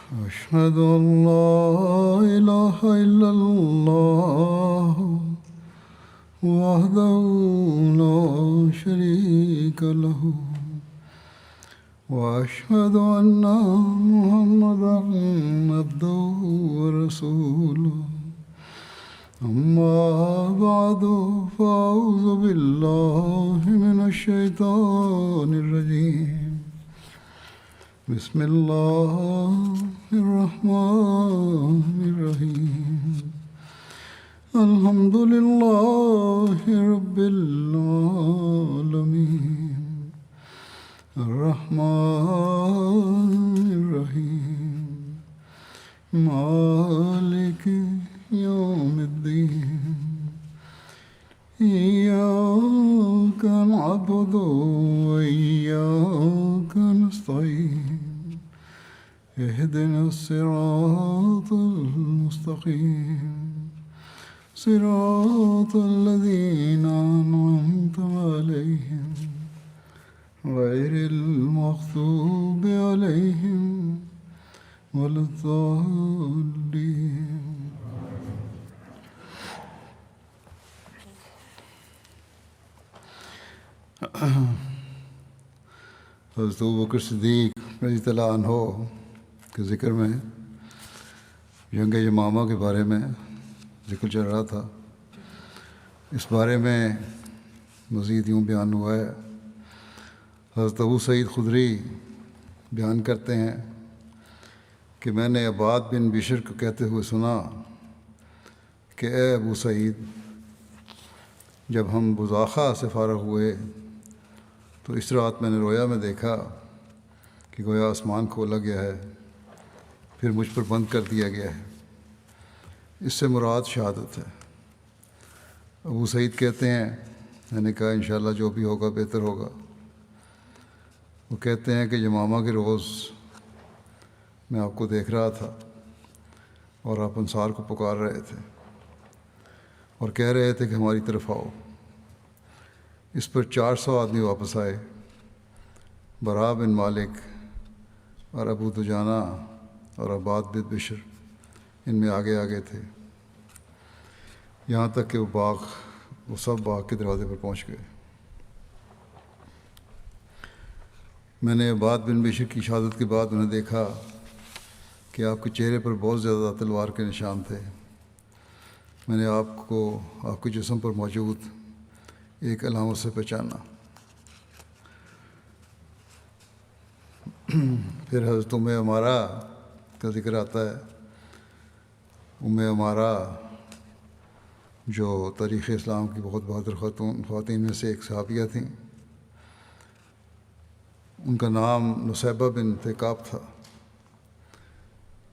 أشهد أن لا إله إلا الله وحده لا شريك له وأشهد أن محمدا عبده ورسوله أما بعد فأعوذ بالله من الشيطان الرجيم بسم الله الرحمن الرحيم الحمد لله رب العالمين الرحمن الرحيم مالك يوم الدين إياك نعبد وإياك نستعين اهدنا الصراط المستقيم صراط الذين أنعمت عليهم غير المغضوب عليهم ولا الضالين. حضرت ابوبکر صدیق رضی اللہ عنہ کے ذکر میں جنگ یمامہ کے بارے میں ذکر چل رہا تھا. اس بارے میں مزید یوں بیان ہوا ہے. حضرت ابو سعید خدری بیان کرتے ہیں کہ میں نے عباد بن بشر کو کہتے ہوئے سنا کہ اے ابو سعید، جب ہم بزاخہ سے فارغ ہوئے تو اس رات میں نے رویا میں دیکھا کہ گویا آسمان کھولا گیا ہے، پھر مجھ پر بند کر دیا گیا ہے. اس سے مراد شہادت ہے. ابو سعید کہتے ہیں میں نے کہا انشاءاللہ جو بھی ہوگا بہتر ہوگا. وہ کہتے ہیں کہ یمامہ کے روز میں آپ کو دیکھ رہا تھا اور آپ انصار کو پکار رہے تھے اور کہہ رہے تھے کہ ہماری طرف آؤ. اس پر 400 آدمی واپس آئے. برا بن مالک اور ابو دجانہ اور عباد بن بشر ان میں آگے آگے تھے، یہاں تک کہ وہ سب باغ کے دروازے پر پہنچ گئے. میں نے عباد بن بشر کی شہادت کے بعد انہیں دیکھا کہ آپ کے چہرے پر بہت زیادہ تلوار کے نشان تھے. میں نے آپ کے جسم پر موجود ایک علامت سے پہچانا. پھر حضرت ام عمارہ کا ذکر آتا ہے. ام عمارہ جو تاریخ اسلام کی بہت بہادر خواتین میں سے ایک صحابیہ تھیں. ان کا نام نصیبہ بنت کعب تھا.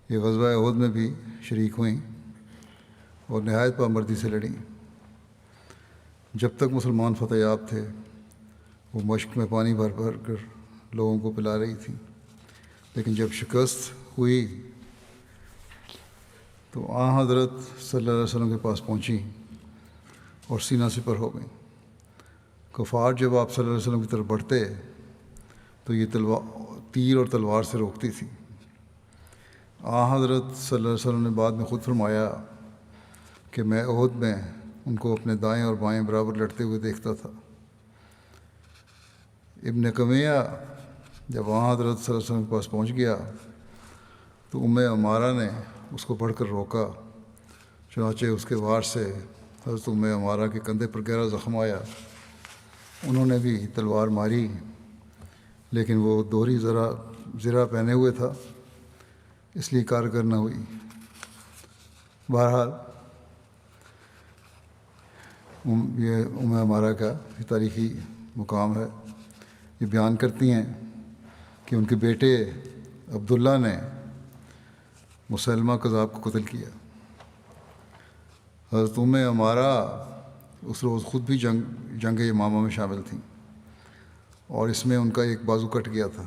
یہ غزوہ احد میں بھی شریک ہوئیں اور نہایت پامردی سے لڑیں. جب تک مسلمان فتح یاب تھے وہ مشق میں پانی بھر بھر کر لوگوں کو پلا رہی تھیں، لیکن جب شکست ہوئی تو حضرت صلی اللہ علیہ وسلم کے پاس پہنچیں اور سینہ سپر ہو گئیں. کفار جب آپ صلی اللہ علیہ وسلم کی طرف بڑھتے تو یہ تیر اور تلوار سے روکتی تھی. حضرت صلی اللہ علیہ وسلم نے بعد میں خود فرمایا کہ میں احد میں ان کو اپنے دائیں اور بائیں برابر لڑتے ہوئے دیکھتا تھا. ابن قمیہ جب حضرت صلی اللہ علیہ وسلم کے پاس پہنچ گیا تو ام عمارہ نے اس کو پڑھ کر روکا. چنانچہ اس کے وار سے حضرت ام عمارہ کے کندھے پر گہرا زخم آیا. انہوں نے بھی تلوار ماری لیکن وہ دوہری زرہ پہنے ہوئے تھا، اس لیے کارگر نہ ہوئی. بہرحال یہ ام عمارہ کا تاریخی مقام ہے. یہ بیان کرتی ہیں کہ ان کے بیٹے عبداللہ نے مسلمہ کذاب کو قتل کیا. حضرت ام عمارہ اس روز خود بھی جنگ یمامہ میں شامل تھیں اور اس میں ان کا ایک بازو کٹ گیا تھا.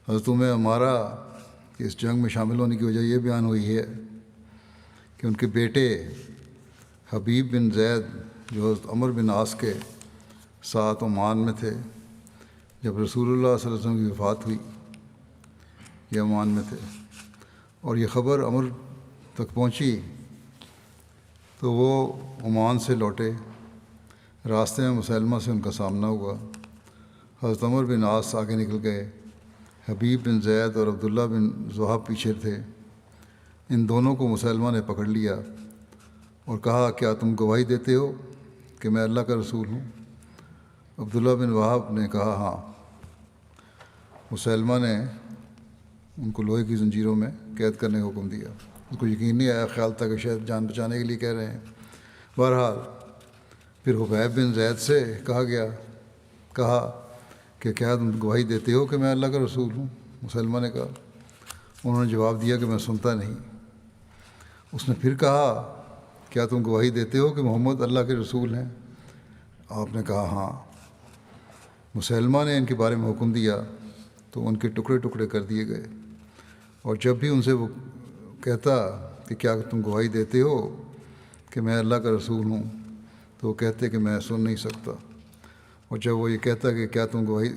حضرت ام عمارہ کی اس جنگ میں شامل ہونے کی وجہ یہ بیان ہوئی ہے کہ ان کے بیٹے حبیب بن زید جو حضرت عمر بن عاص کے ساتھ عمان میں تھے جب رسول اللہ صلی اللہ علیہ وسلم کی وفات ہوئی. یہ عمان میں تھے، اور یہ خبر عمر تک پہنچی تو وہ عمان سے لوٹے۔ راستے میں مسلمہ سے ان کا سامنا ہوا۔ حضرت عمر بن عاص آگے نکل گئے، حبیب بن زید اور عبداللہ بن ذہب پیچھے تھے۔ ان دونوں کو مسلمہ نے پکڑ لیا اور کہا، کیا تم گواہی دیتے ہو کہ میں اللہ کا رسول ہوں؟ عبداللہ بن وہب نے کہا، ہاں۔ مسلمہ نے ان کو لوہے کی زنجیروں میں قید کرنے کا حکم دیا۔ اس کو یقین نہیں آیا، خیال تھا کہ شاید جان بچانے کے لیے کہہ رہے ہیں۔ بہرحال پھر حبیب بن زید سے کہا کہ کیا تم گواہی دیتے ہو کہ میں اللہ کا رسول ہوں؟ مسلمہ نے کہا۔ انہوں نے جواب دیا کہ میں سنتا نہیں۔ اس نے پھر کہا، کیا تم گواہی دیتے ہو کہ محمد اللہ کے رسول ہیں؟ آپ نے کہا، ہاں۔ مسلمہ نے ان کے بارے میں حکم دیا تو ان کے ٹکڑے ٹکڑے کر دیے گئے، اور جب بھی ان سے وہ کہتا کہ کیا تم گواہی دیتے ہو کہ میں اللہ کا رسول ہوں، تو وہ کہتے کہ میں سن نہیں سکتا۔ اور جب وہ یہ کہتا کہ کیا تم گواہی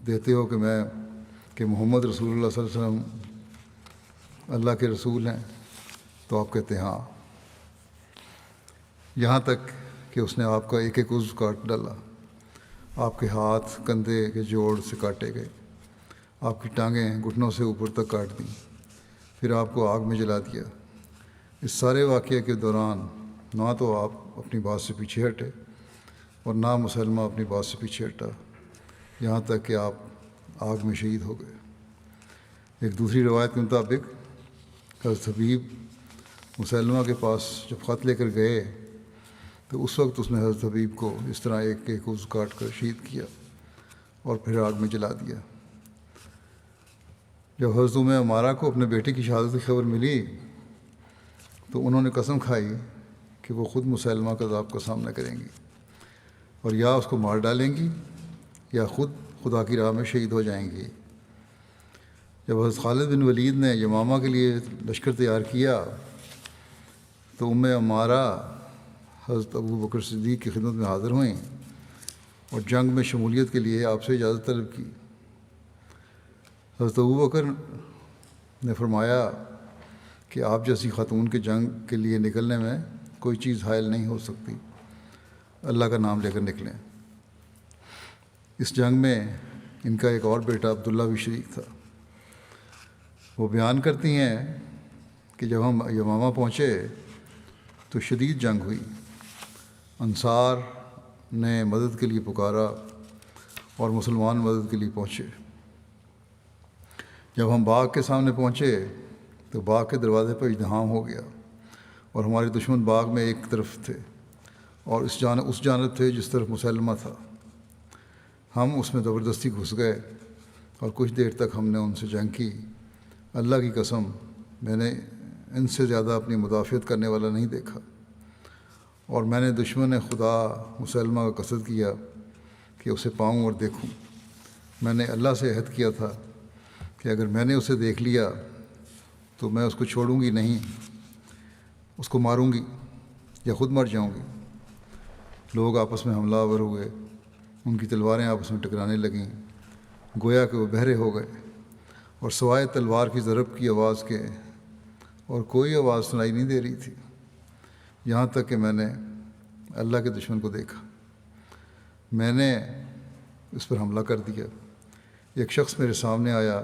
دیتے ہو کہ محمد رسول اللہ صلی اللہ علیہ وسلم اللہ کے رسول ہیں، تو آپ کہتے ہاں۔ یہاں تک کہ اس نے آپ کا ایک ایک عضو کاٹ ڈالا۔ آپ کے ہاتھ کندھے کے جوڑ سے کاٹے گئے، آپ کی ٹانگیں گھٹنوں سے اوپر تک کاٹ دیں، پھر آپ کو آگ میں جلا دیا۔ اس سارے واقعے کے دوران نہ تو آپ اپنی بات سے پیچھے ہٹے اور نہ مسلمہ اپنی بات سے پیچھے ہٹا، یہاں تک کہ آپ آگ میں شہید ہو گئے۔ ایک دوسری روایت کے مطابق حضرت حبیب مسلمہ کے پاس جب خط لے کر گئے تو اس وقت اس نے حضرت حبیب کو اس طرح ایک ایک عضو کاٹ کر شہید کیا اور پھر آگ میں جلا دیا۔ جب حضرت عمارہ کو اپنے بیٹے کی شہادت کی خبر ملی تو انہوں نے قسم کھائی کہ وہ خود مسلمہ کذاب کا سامنا کریں گی، اور یا اس کو مار ڈالیں گی یا خود خدا کی راہ میں شہید ہو جائیں گی۔ جب حضرت خالد بن ولید نے یمامہ کے لیے لشکر تیار کیا تو عمارہ حضرت ابو بکر صدیق کی خدمت میں حاضر ہوئیں اور جنگ میں شمولیت کے لیے آپ سے اجازت طلب کی۔ حضرت ابو بکر نے فرمایا کہ آپ جیسی خاتون کے جنگ کے لیے نکلنے میں کوئی چیز حائل نہیں ہو سکتی، اللہ کا نام لے کر نکلیں۔ اس جنگ میں ان کا ایک اور بیٹا عبداللہ بھی شریک تھا۔ وہ بیان کرتی ہیں کہ جب ہم یمامہ پہنچے تو شدید جنگ ہوئی۔ انصار نے مدد کے لیے پکارا اور مسلمان مدد کے لیے پہنچے۔ جب ہم باغ کے سامنے پہنچے تو باغ کے دروازے پر ازدحام ہو گیا، اور ہمارے دشمن باغ میں ایک طرف تھے اور اس جانب تھے جس طرف مسلمہ تھا۔ ہم اس میں زبردستی گھس گئے اور کچھ دیر تک ہم نے ان سے جنگ کی۔ اللہ کی قسم، میں نے ان سے زیادہ اپنی مدافعت کرنے والا نہیں دیکھا، اور میں نے دشمن خدا مسلمہ کا قصد کیا کہ اسے پاؤں اور دیکھوں۔ میں نے اللہ سے عہد کیا تھا کہ اگر میں نے اسے دیکھ لیا تو میں اس کو چھوڑوں گی نہیں، اس کو ماروں گی یا خود مر جاؤں گی۔ لوگ آپس میں حملہ آور ہوئے، ان کی تلواریں آپس میں ٹکرانے لگیں، گویا کہ وہ بہرے ہو گئے، اور سوائے تلوار کی ضرب کی آواز کے اور کوئی آواز سنائی نہیں دے رہی تھی، یہاں تک کہ میں نے اللہ کے دشمن کو دیکھا۔ میں نے اس پر حملہ کر دیا۔ ایک شخص میرے سامنے آیا،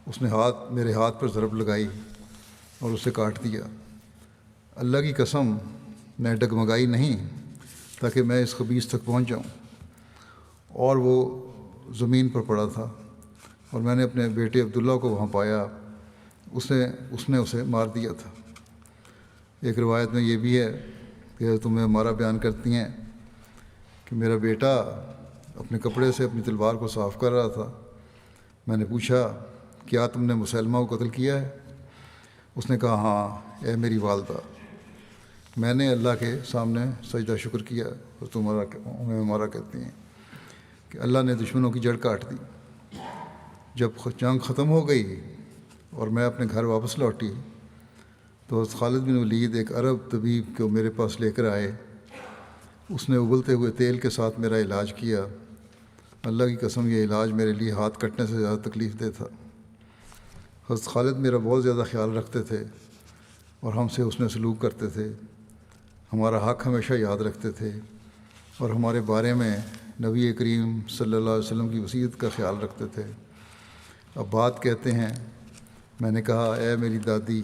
اس نے میرے ہاتھ پر ضرب لگائی اور اسے کاٹ دیا۔ اللہ کی قسم، میں ڈگمگائی نہیں تاکہ میں اس خبیث تک پہنچ جاؤں، اور وہ زمین پر پڑا تھا، اور میں نے اپنے بیٹے عبداللہ کو وہاں پایا، اس نے اسے مار دیا تھا۔ ایک روایت میں یہ بھی ہے کہ تمہیں ہمارا بیان کرتی ہیں کہ میرا بیٹا اپنے کپڑے سے اپنی تلوار کو صاف کر رہا تھا۔ میں نے پوچھا، کیا تم نے مسلمہ کو قتل کیا ہے؟ اس نے کہا، ہاں اے میری والدہ۔ میں نے اللہ کے سامنے سجدہ شکر کیا، اور ہمارا کہتی ہیں کہ اللہ نے دشمنوں کی جڑ کاٹ دی۔ جب جنگ ختم ہو گئی اور میں اپنے گھر واپس لوٹی تو حضرت خالد بن ولید ایک عرب طبیب کو میرے پاس لے کر آئے۔ اس نے ابلتے ہوئے تیل کے ساتھ میرا علاج کیا۔ اللہ کی قسم، یہ علاج میرے لیے ہاتھ کٹنے سے زیادہ تکلیف دہ تھا۔ حضرت خالد میرا بہت زیادہ خیال رکھتے تھے اور ہم سے حسن سلوک کرتے تھے، ہمارا حق ہمیشہ یاد رکھتے تھے اور ہمارے بارے میں نبی کریم صلی اللہ علیہ وسلم کی وصیت کا خیال رکھتے تھے۔ اب بات کہتے ہیں، میں نے کہا اے میری دادی،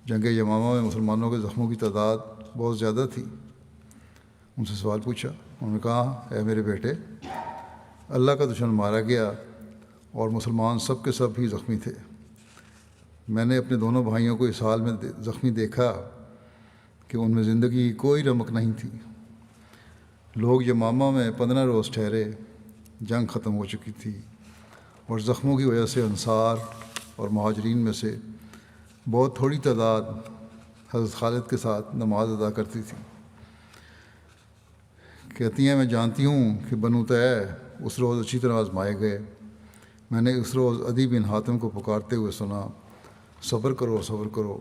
جنگ یمامہ میں مسلمانوں کے زخموں کی تعداد بہت زیادہ تھی۔ ان سے سوال پوچھا، انہوں نے کہا اے میرے بیٹے، اللہ کا دشمن مارا گیا اور مسلمان سب کے سب ہی زخمی تھے۔ میں نے اپنے دونوں بھائیوں کو اس حال میں زخمی دیکھا کہ ان میں زندگی کی کوئی رمق نہیں تھی۔ لوگ یمامہ میں 15 روز ٹھہرے، جنگ ختم ہو چکی تھی اور زخموں کی وجہ سے انصار اور مہاجرین میں سے بہت تھوڑی تعداد حضرت خالد کے ساتھ نماز ادا کرتی تھی۔ کہتی ہیں میں جانتی ہوں کہ بنو طیع اس روز اچھی طرح آزمائے گئے۔ میں نے اس روز عدی بن حاتم کو پکارتے ہوئے سنا، صبر کرو صبر کرو،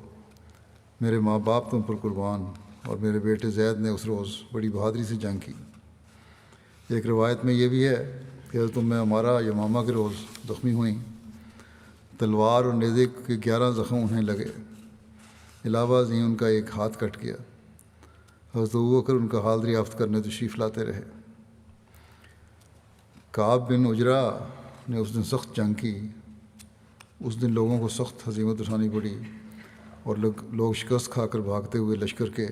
میرے ماں باپ تم پر قربان، اور میرے بیٹے زید نے اس روز بڑی بہادری سے جنگ کی۔ ایک روایت میں یہ بھی ہے کہ حضرت ام عمارہ یمامہ کے روز زخمی ہوئیں، تلوار اور نیزے کے 11 زخم انہیں لگے، علاوہ ازیں ان کا ایک ہاتھ کٹ گیا۔ حضرت ابوبکر ان کا حال دریافت کرنے تشریف لاتے رہے۔ کعب بن عجرہ نے اس دن سخت جنگ کی۔ اس دن لوگوں کو سخت ہزیمت اٹھانی پڑی اور لوگ شکست کھا کر بھاگتے ہوئے لشکر کے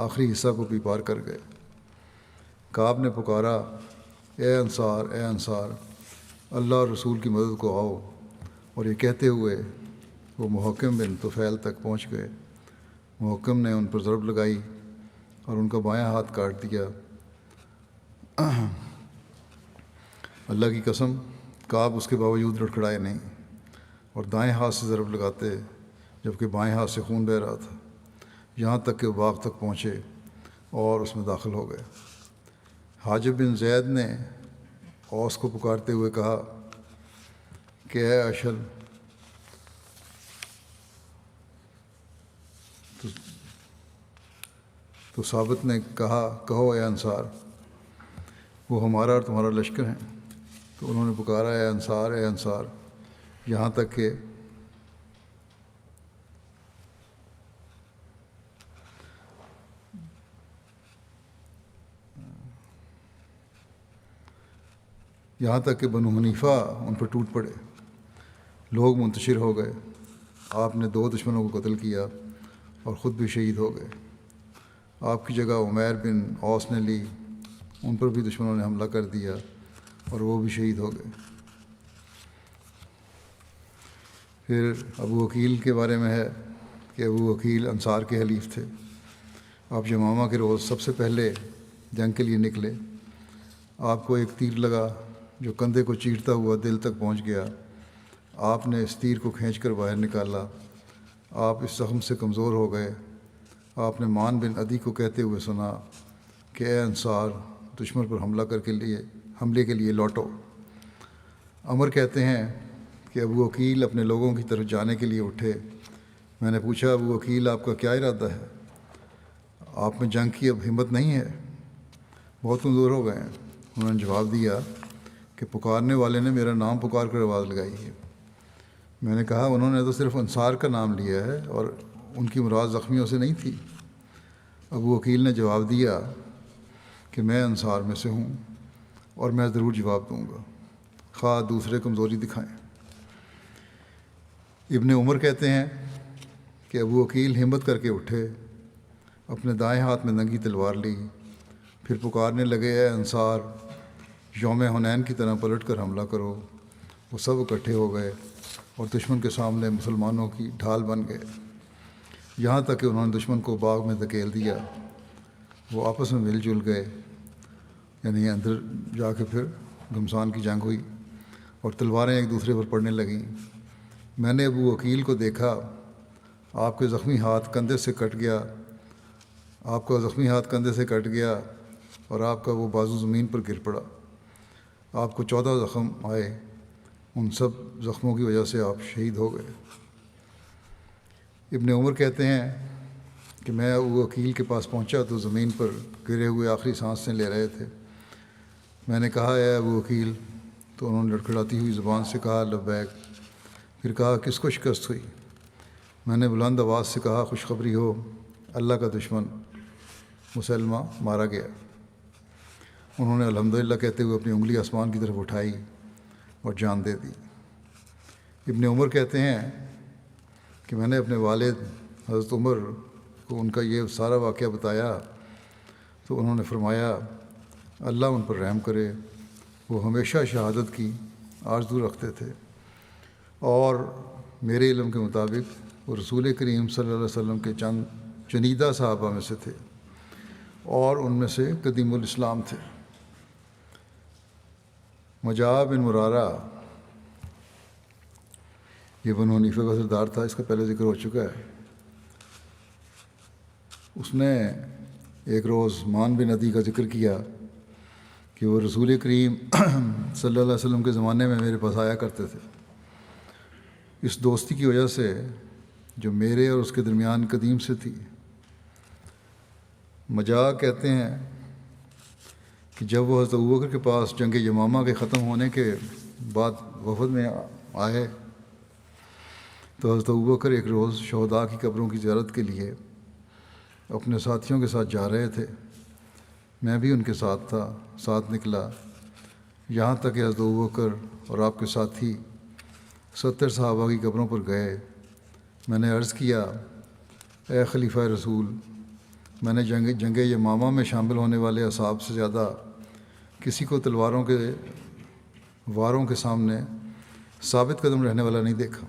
آخری حصہ کو بھی پار کر گئے۔ کعب نے پکارا، اے انصار اے انصار، اللہ اور رسول کی مدد کو آؤ، اور یہ کہتے ہوئے وہ محکم بن طفیل تک پہنچ گئے۔ محکم نے ان پر ضرب لگائی اور ان کا بایاں ہاتھ کاٹ دیا۔ اللہ کی قسم، کعب اس کے باوجود لڑکھڑائے نہیں اور دائیں ہاتھ سے ضرب لگاتے جبکہ بائیں ہاتھ سے خون بہہ رہا تھا، یہاں تک کہ وہ باغ تک پہنچے اور اس میں داخل ہو گئے۔ حاجب بن زید نے اوس کو پکارتے ہوئے کہا کہ اے اشل، تو ثابت نے کہا کہو اے انصار، وہ ہمارا اور تمہارا لشکر ہیں۔ تو انہوں نے پکارا اے انصار اے انصار، یہاں تک کہ بنو حنیفہ ان پر ٹوٹ پڑے۔ لوگ منتشر ہو گئے۔ آپ نے 2 دشمنوں کو قتل کیا اور خود بھی شہید ہو گئے۔ آپ کی جگہ عمیر بن اوس نے لی، ان پر بھی دشمنوں نے حملہ کر دیا اور وہ بھی شہید ہو گئے۔ پھر ابو عقیل کے بارے میں ہے کہ ابو عقیل انصار کے حلیف تھے۔ آپ یمامہ کے روز سب سے پہلے جنگ کے لیے نکلے۔ آپ کو ایک تیر لگا جو کندھے کو چیرتا ہوا دل تک پہنچ گیا۔ آپ نے اس تیر کو کھینچ کر باہر نکالا۔ آپ اس زخم سے کمزور ہو گئے۔ آپ نے مان بن عدی کو کہتے ہوئے سنا کہ اے انصار، دشمن پر حملے کے لیے لوٹو۔ عمر کہتے ہیں کہ ابو عقیل اپنے لوگوں کی طرف جانے کے لیے اٹھے۔ میں نے پوچھا، ابو عقیل آپ کا کیا ارادہ ہے؟ آپ میں جنگ کی اب ہمت نہیں ہے، بہت کمزور ہو گئے ہیں۔ انہوں نے جواب دیا کہ پکارنے والے نے میرا نام پکار کر آواز لگائی ہے۔ میں نے کہا انہوں نے تو صرف انصار کا نام لیا ہے اور ان کی مراد زخمیوں سے نہیں تھی۔ ابو عقیل نے جواب دیا کہ میں انصار میں سے ہوں اور میں ضرور جواب دوں گا، خواہ دوسرے کمزوری دکھائیں۔ ابن عمر کہتے ہیں کہ ابو عقیل ہمت کر کے اٹھے، اپنے دائیں ہاتھ میں ننگی تلوار لی، پھر پکارنے لگے اے انصار، یوم حنین کی طرح پلٹ کر حملہ کرو۔ وہ سب اکٹھے ہو گئے اور دشمن کے سامنے مسلمانوں کی ڈھال بن گئے، یہاں تک کہ انہوں نے دشمن کو باغ میں دھکیل دیا۔ وہ آپس میں مل جل گئے، یعنی اندر جا کے پھر گھمسان کی جنگ ہوئی اور تلواریں ایک دوسرے پر پڑنے لگیں۔ میں نے ابو عقیل کو دیکھا، آپ کا زخمی ہاتھ کندھے سے کٹ گیا اور آپ کا وہ بازو زمین پر گر پڑا۔ آپ کو 14 زخم آئے، ان سب زخموں کی وجہ سے آپ شہید ہو گئے۔ ابن عمر کہتے ہیں کہ میں ابو عقیل کے پاس پہنچا تو زمین پر گرے ہوئے آخری سانسیں لے رہے تھے۔ میں نے کہا اے ابو عقیل، تو انہوں نے لڑکھڑاتی ہوئی زبان سے کہا لبیک۔ پھر کہا کس کو شکست ہوئی؟ میں نے بلند آواز سے کہا خوشخبری ہو، اللہ کا دشمن مسلمہ مارا گیا۔ انہوں نے الحمدللہ کہتے ہوئے اپنی انگلی آسمان کی طرف اٹھائی اور جان دے دی۔ ابن عمر کہتے ہیں کہ میں نے اپنے والد حضرت عمر کو ان کا یہ سارا واقعہ بتایا تو انہوں نے فرمایا اللہ ان پر رحم کرے، وہ ہمیشہ شہادت کی آرزو رکھتے تھے، اور میرے علم کے مطابق وہ رسول کریم صلی اللہ علیہ وسلم کے چند چنیدہ صحابہ میں سے تھے، اور ان میں سے قدیم الاسلام تھے۔ مجاع بن مرارہ یہ بنو حنیفہ کا سردار تھا، اس کا پہلے ذکر ہو چکا ہے۔ اس نے ایک روز مان بن عدی کا ذکر کیا کہ وہ رسول کریم صلی اللہ علیہ وسلم کے زمانے میں میرے پاس آیا کرتے تھے۔ اس دوستی کی وجہ سے جو میرے اور اس کے درمیان قدیم سے تھی۔ مجاع کہتے ہیں کہ جب وہ حضرت ابوبکر کے پاس جنگ یمامہ کے ختم ہونے کے بعد وفد میں آئے تو حضرت ابوبکر ایک روز شہداء کی قبروں کی زیارت کے لیے اپنے ساتھیوں کے ساتھ جا رہے تھے۔ میں بھی ان کے ساتھ تھا، ساتھ نکلا، یہاں تک کہ حضرت ابوبکر اور آپ کے ساتھی 70 صحابہ کی قبروں پر گئے۔ میں نے عرض کیا اے خلیفہ رسول، میں نے جنگ یمامہ میں شامل ہونے والے اصحاب سے زیادہ کسی کو تلواروں کے واروں کے سامنے ثابت قدم رہنے والا نہیں دیکھا،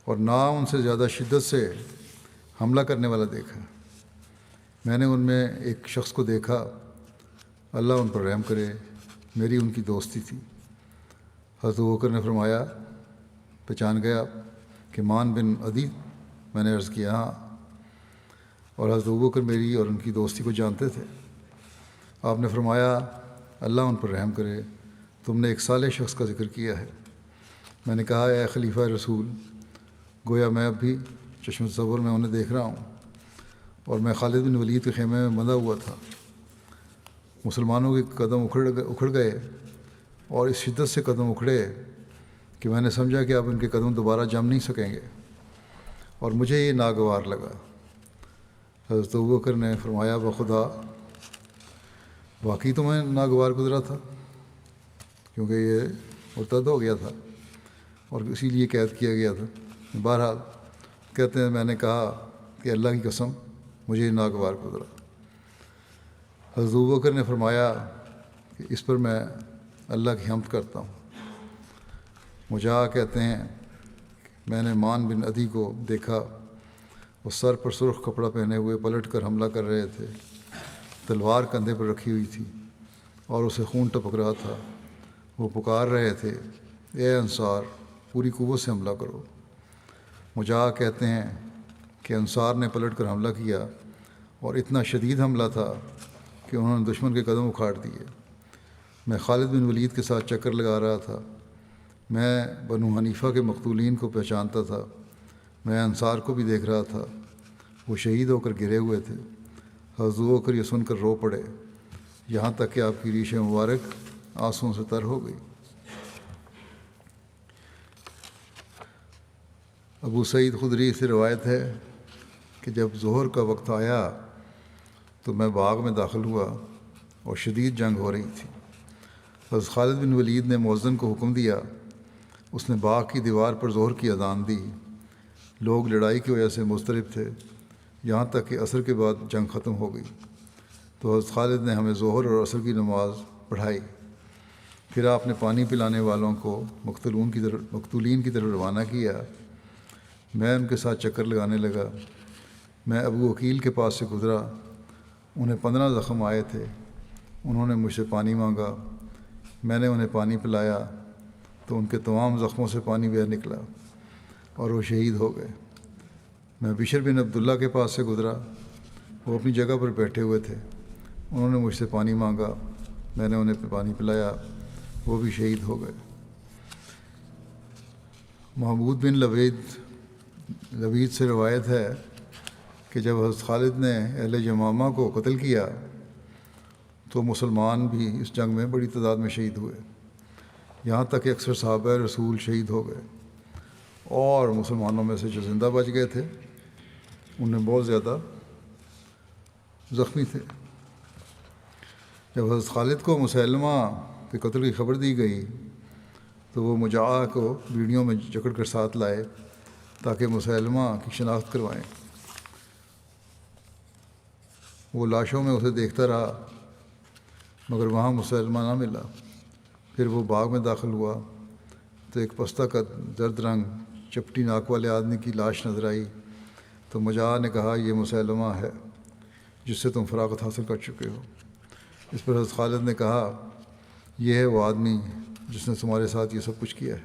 اور نہ ان سے زیادہ شدت سے حملہ کرنے والا دیکھا۔ میں نے ان میں ایک شخص کو دیکھا، اللہ ان پر رحم کرے، میری ان کی دوستی تھی۔ حضرت ابوبکر نے فرمایا پہچان گیا کہ مان بن عدی؟ میں نے عرض کیا ہاں، اور حضرت ابوبکر میری اور ان کی دوستی کو جانتے تھے۔ آپ نے فرمایا اللہ ان پر رحم کرے، تم نے ایک صالح شخص کا ذکر کیا ہے۔ میں نے کہا اے خلیفہ رسول، گویا میں اب بھی چشم تصور میں انہیں دیکھ رہا ہوں، اور میں خالد بن ولید کے خیمے میں بندھا ہوا تھا۔ مسلمانوں کے قدم اکھڑ گئے، اور اس شدت سے قدم اکھڑے کہ میں نے سمجھا کہ اب ان کے قدم دوبارہ جم نہیں سکیں گے، اور مجھے یہ ناگوار لگا۔ حضرت ابوبکر نے فرمایا بخدا واقعی تمہیں ناگوار گزرا تھا، کیونکہ یہ مرتد ہو گیا تھا اور اسی لیے قید کیا گیا تھا۔ بہرحال کہتے ہیں میں نے کہا کہ اللہ کی قسم مجھے یہ ناگوار گزرا۔ حضرت ابوبکر نے فرمایا کہ اس پر میں اللہ کی حمد کرتا ہوں۔ مجاع کہتے ہیں میں نے مان بن عدی کو دیکھا، وہ سر پر سرخ کپڑا پہنے ہوئے پلٹ کر حملہ کر رہے تھے، تلوار کندھے پر رکھی ہوئی تھی اور اسے خون ٹپک رہا تھا۔ وہ پکار رہے تھے اے انصار، پوری قوت سے حملہ کرو۔ مجاع کہتے ہیں کہ انصار نے پلٹ کر حملہ کیا، اور اتنا شدید حملہ تھا کہ انہوں نے دشمن کے قدم اکھاڑ دیے۔ میں خالد بن ولید کے ساتھ چکر لگا رہا تھا، میں بنو حنیفہ کے مقتولین کو پہچانتا تھا، میں انصار کو بھی دیکھ رہا تھا، وہ شہید ہو کر گرے ہوئے تھے۔ حضرت ابوبکر یہ سن کر رو پڑے، یہاں تک کہ آپ کی ریش مبارک آنسوؤں سے تر ہو گئی۔ ابو سعید خدری سے روایت ہے کہ جب ظہر کا وقت آیا تو میں باغ میں داخل ہوا اور شدید جنگ ہو رہی تھی۔ حضرت خالد بن ولید نے مؤذن کو حکم دیا، اس نے باغ کی دیوار پر ظہر کی اذان دی۔ لوگ لڑائی کی وجہ سے مضطرب تھے، یہاں تک کہ عصر کے بعد جنگ ختم ہو گئی تو حضرت خالد نے ہمیں ظہر اور عصر کی نماز پڑھائی۔ پھر آپ نے پانی پلانے والوں کو مقتولین کی طرف روانہ کیا۔ میں ان کے ساتھ چکر لگانے لگا۔ میں ابو عقیل کے پاس سے گزرا، انہیں 15 زخم آئے تھے۔ انہوں نے مجھ سے پانی مانگا، میں نے انہیں پانی پلایا تو ان کے تمام زخموں سے پانی بہہ نکلا اور وہ شہید ہو گئے۔ میں بشر بن عبداللہ کے پاس سے گزرا، وہ اپنی جگہ پر بیٹھے ہوئے تھے۔ انہوں نے مجھ سے پانی مانگا، میں نے انہیں پانی پلایا، وہ بھی شہید ہو گئے۔ محمود بن لبید سے روایت ہے کہ جب حضرت خالد نے اہل یمامہ کو قتل کیا تو مسلمان بھی اس جنگ میں بڑی تعداد میں شہید ہوئے، یہاں تک کہ اکثر صحابہ رسول شہید ہو گئے۔ اور مسلمانوں میں سے جو زندہ بچ گئے تھے ان میں بہت زیادہ زخمی تھے۔ جب حضرت خالد کو مسلمہ کے قتل کی خبر دی گئی تو وہ مجاع کو بیڑیوں میں جکڑ کر ساتھ لائے تاکہ مسلمہ کی شناخت کروائیں۔ وہ لاشوں میں اسے دیکھتا رہا مگر وہاں مسلمہ نہ ملا۔ پھر وہ باغ میں داخل ہوا تو ایک پستہ کا زرد رنگ چپٹی ناک والے آدمی کی لاش نظر آئی تو مجاع نے کہا یہ مسلمہ ہے جس سے تم فراغت حاصل کر چکے ہو۔ اس پر حضرت خالد نے کہا یہ ہے وہ آدمی جس نے تمہارے ساتھ یہ سب کچھ کیا ہے۔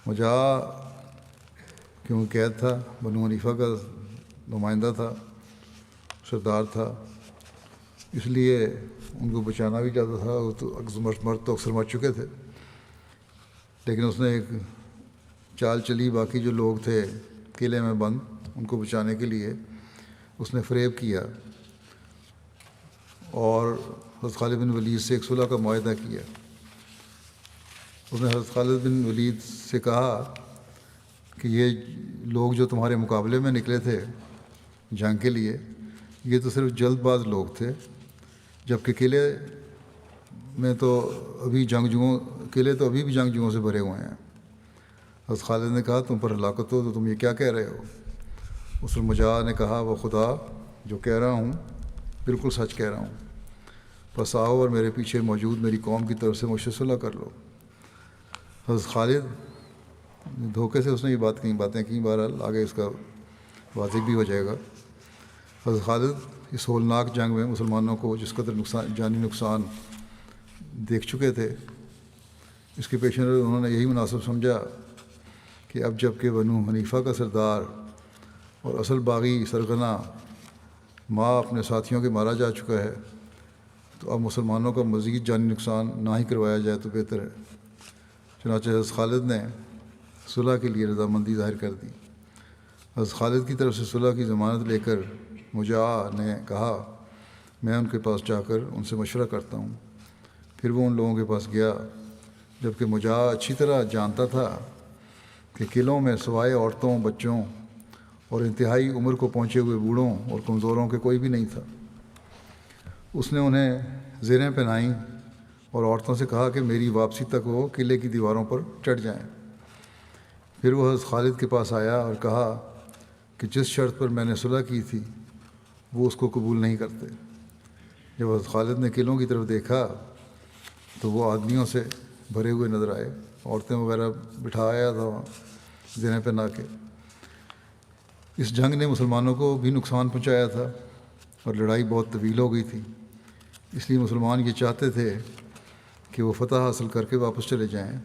مجاع کیونکہ قید تھا، بنو حنیفہ کا نمائندہ تھا، سردار تھا، اس لیے ان کو بچانا بھی چاہتا تھا۔ وہ تو مرد تو اکثر مر چکے تھے، لیکن اس نے ایک چال چلی، باقی جو لوگ تھے قلعے میں بند ان کو بچانے کے لیے اس نے فریب کیا اور حضرت خالد بن ولید سے ایک صلح کا معاہدہ کیا۔ اس نے حضرت خالد بن ولید سے کہا کہ یہ لوگ جو تمہارے مقابلے میں نکلے تھے جنگ کے لیے یہ تو صرف جلد باز لوگ تھے، جبکہ قلعے تو ابھی بھی جنگجوؤں سے بھرے ہوئے ہیں۔ حضرت خالد نے کہا تم پر ہلاکت ہو تو تم یہ کیا کہہ رہے ہو؟ اس پر مجاع نے کہا وہ خدا جو کہہ رہا ہوں بالکل سچ کہہ رہا ہوں، پس آؤ اور میرے پیچھے موجود میری قوم کی طرف سے مجھ سے صلح کر لو۔ حضرت خالد دھوکے سے اس نے یہ باتیں کیں، بہرحال آگے اس کا واضح بھی ہو جائے گا۔ حضرت خالد اس ہولناک جنگ میں مسلمانوں کو جس قدر جانی نقصان دیکھ چکے تھے، اس کے پیش نظر انہوں نے یہی مناسب سمجھا کہ اب جب کہ بنو حنیفہ کا سردار اور اصل باغی سرغنہ ماں اپنے ساتھیوں کے مارا جا چکا ہے تو اب مسلمانوں کا مزید جانی نقصان نہ ہی کروایا جائے تو بہتر ہے۔ چنانچہ حضرت خالد نے صلح کے لیے رضامندی ظاہر کر دی۔ حضرت خالد کی طرف سے صلح کی ضمانت لے کر مجاع نے کہا میں ان کے پاس جا کر ان سے مشورہ کرتا ہوں۔ پھر وہ ان لوگوں کے پاس گیا، جبکہ مجاع اچھی طرح جانتا تھا کہ قلعوں میں سوائے عورتوں، بچوں اور انتہائی عمر کو پہنچے ہوئے بوڑھوں اور کمزوروں کے کوئی بھی نہیں تھا۔ اس نے انہیں زریں پہنائیں اور عورتوں سے کہا کہ میری واپسی تک وہ قلعے کی دیواروں پر چڑھ جائیں۔ پھر وہ حضرت خالد کے پاس آیا اور کہا کہ جس شرط پر میں نے صلح کی تھی وہ اس کو قبول نہیں کرتے۔ جب حضرت خالد نے قلعوں کی طرف دیکھا تو وہ آدمیوں سے بھرے ہوئے نظر آئے، عورتیں وغیرہ بٹھایا تھا وہاں زریں پہنا کے۔ اس جنگ نے مسلمانوں کو بھی نقصان پہنچایا تھا اور لڑائی بہت طویل ہو گئی تھی، اس لیے مسلمان یہ چاہتے تھے کہ وہ فتح حاصل کر کے واپس چلے جائیں،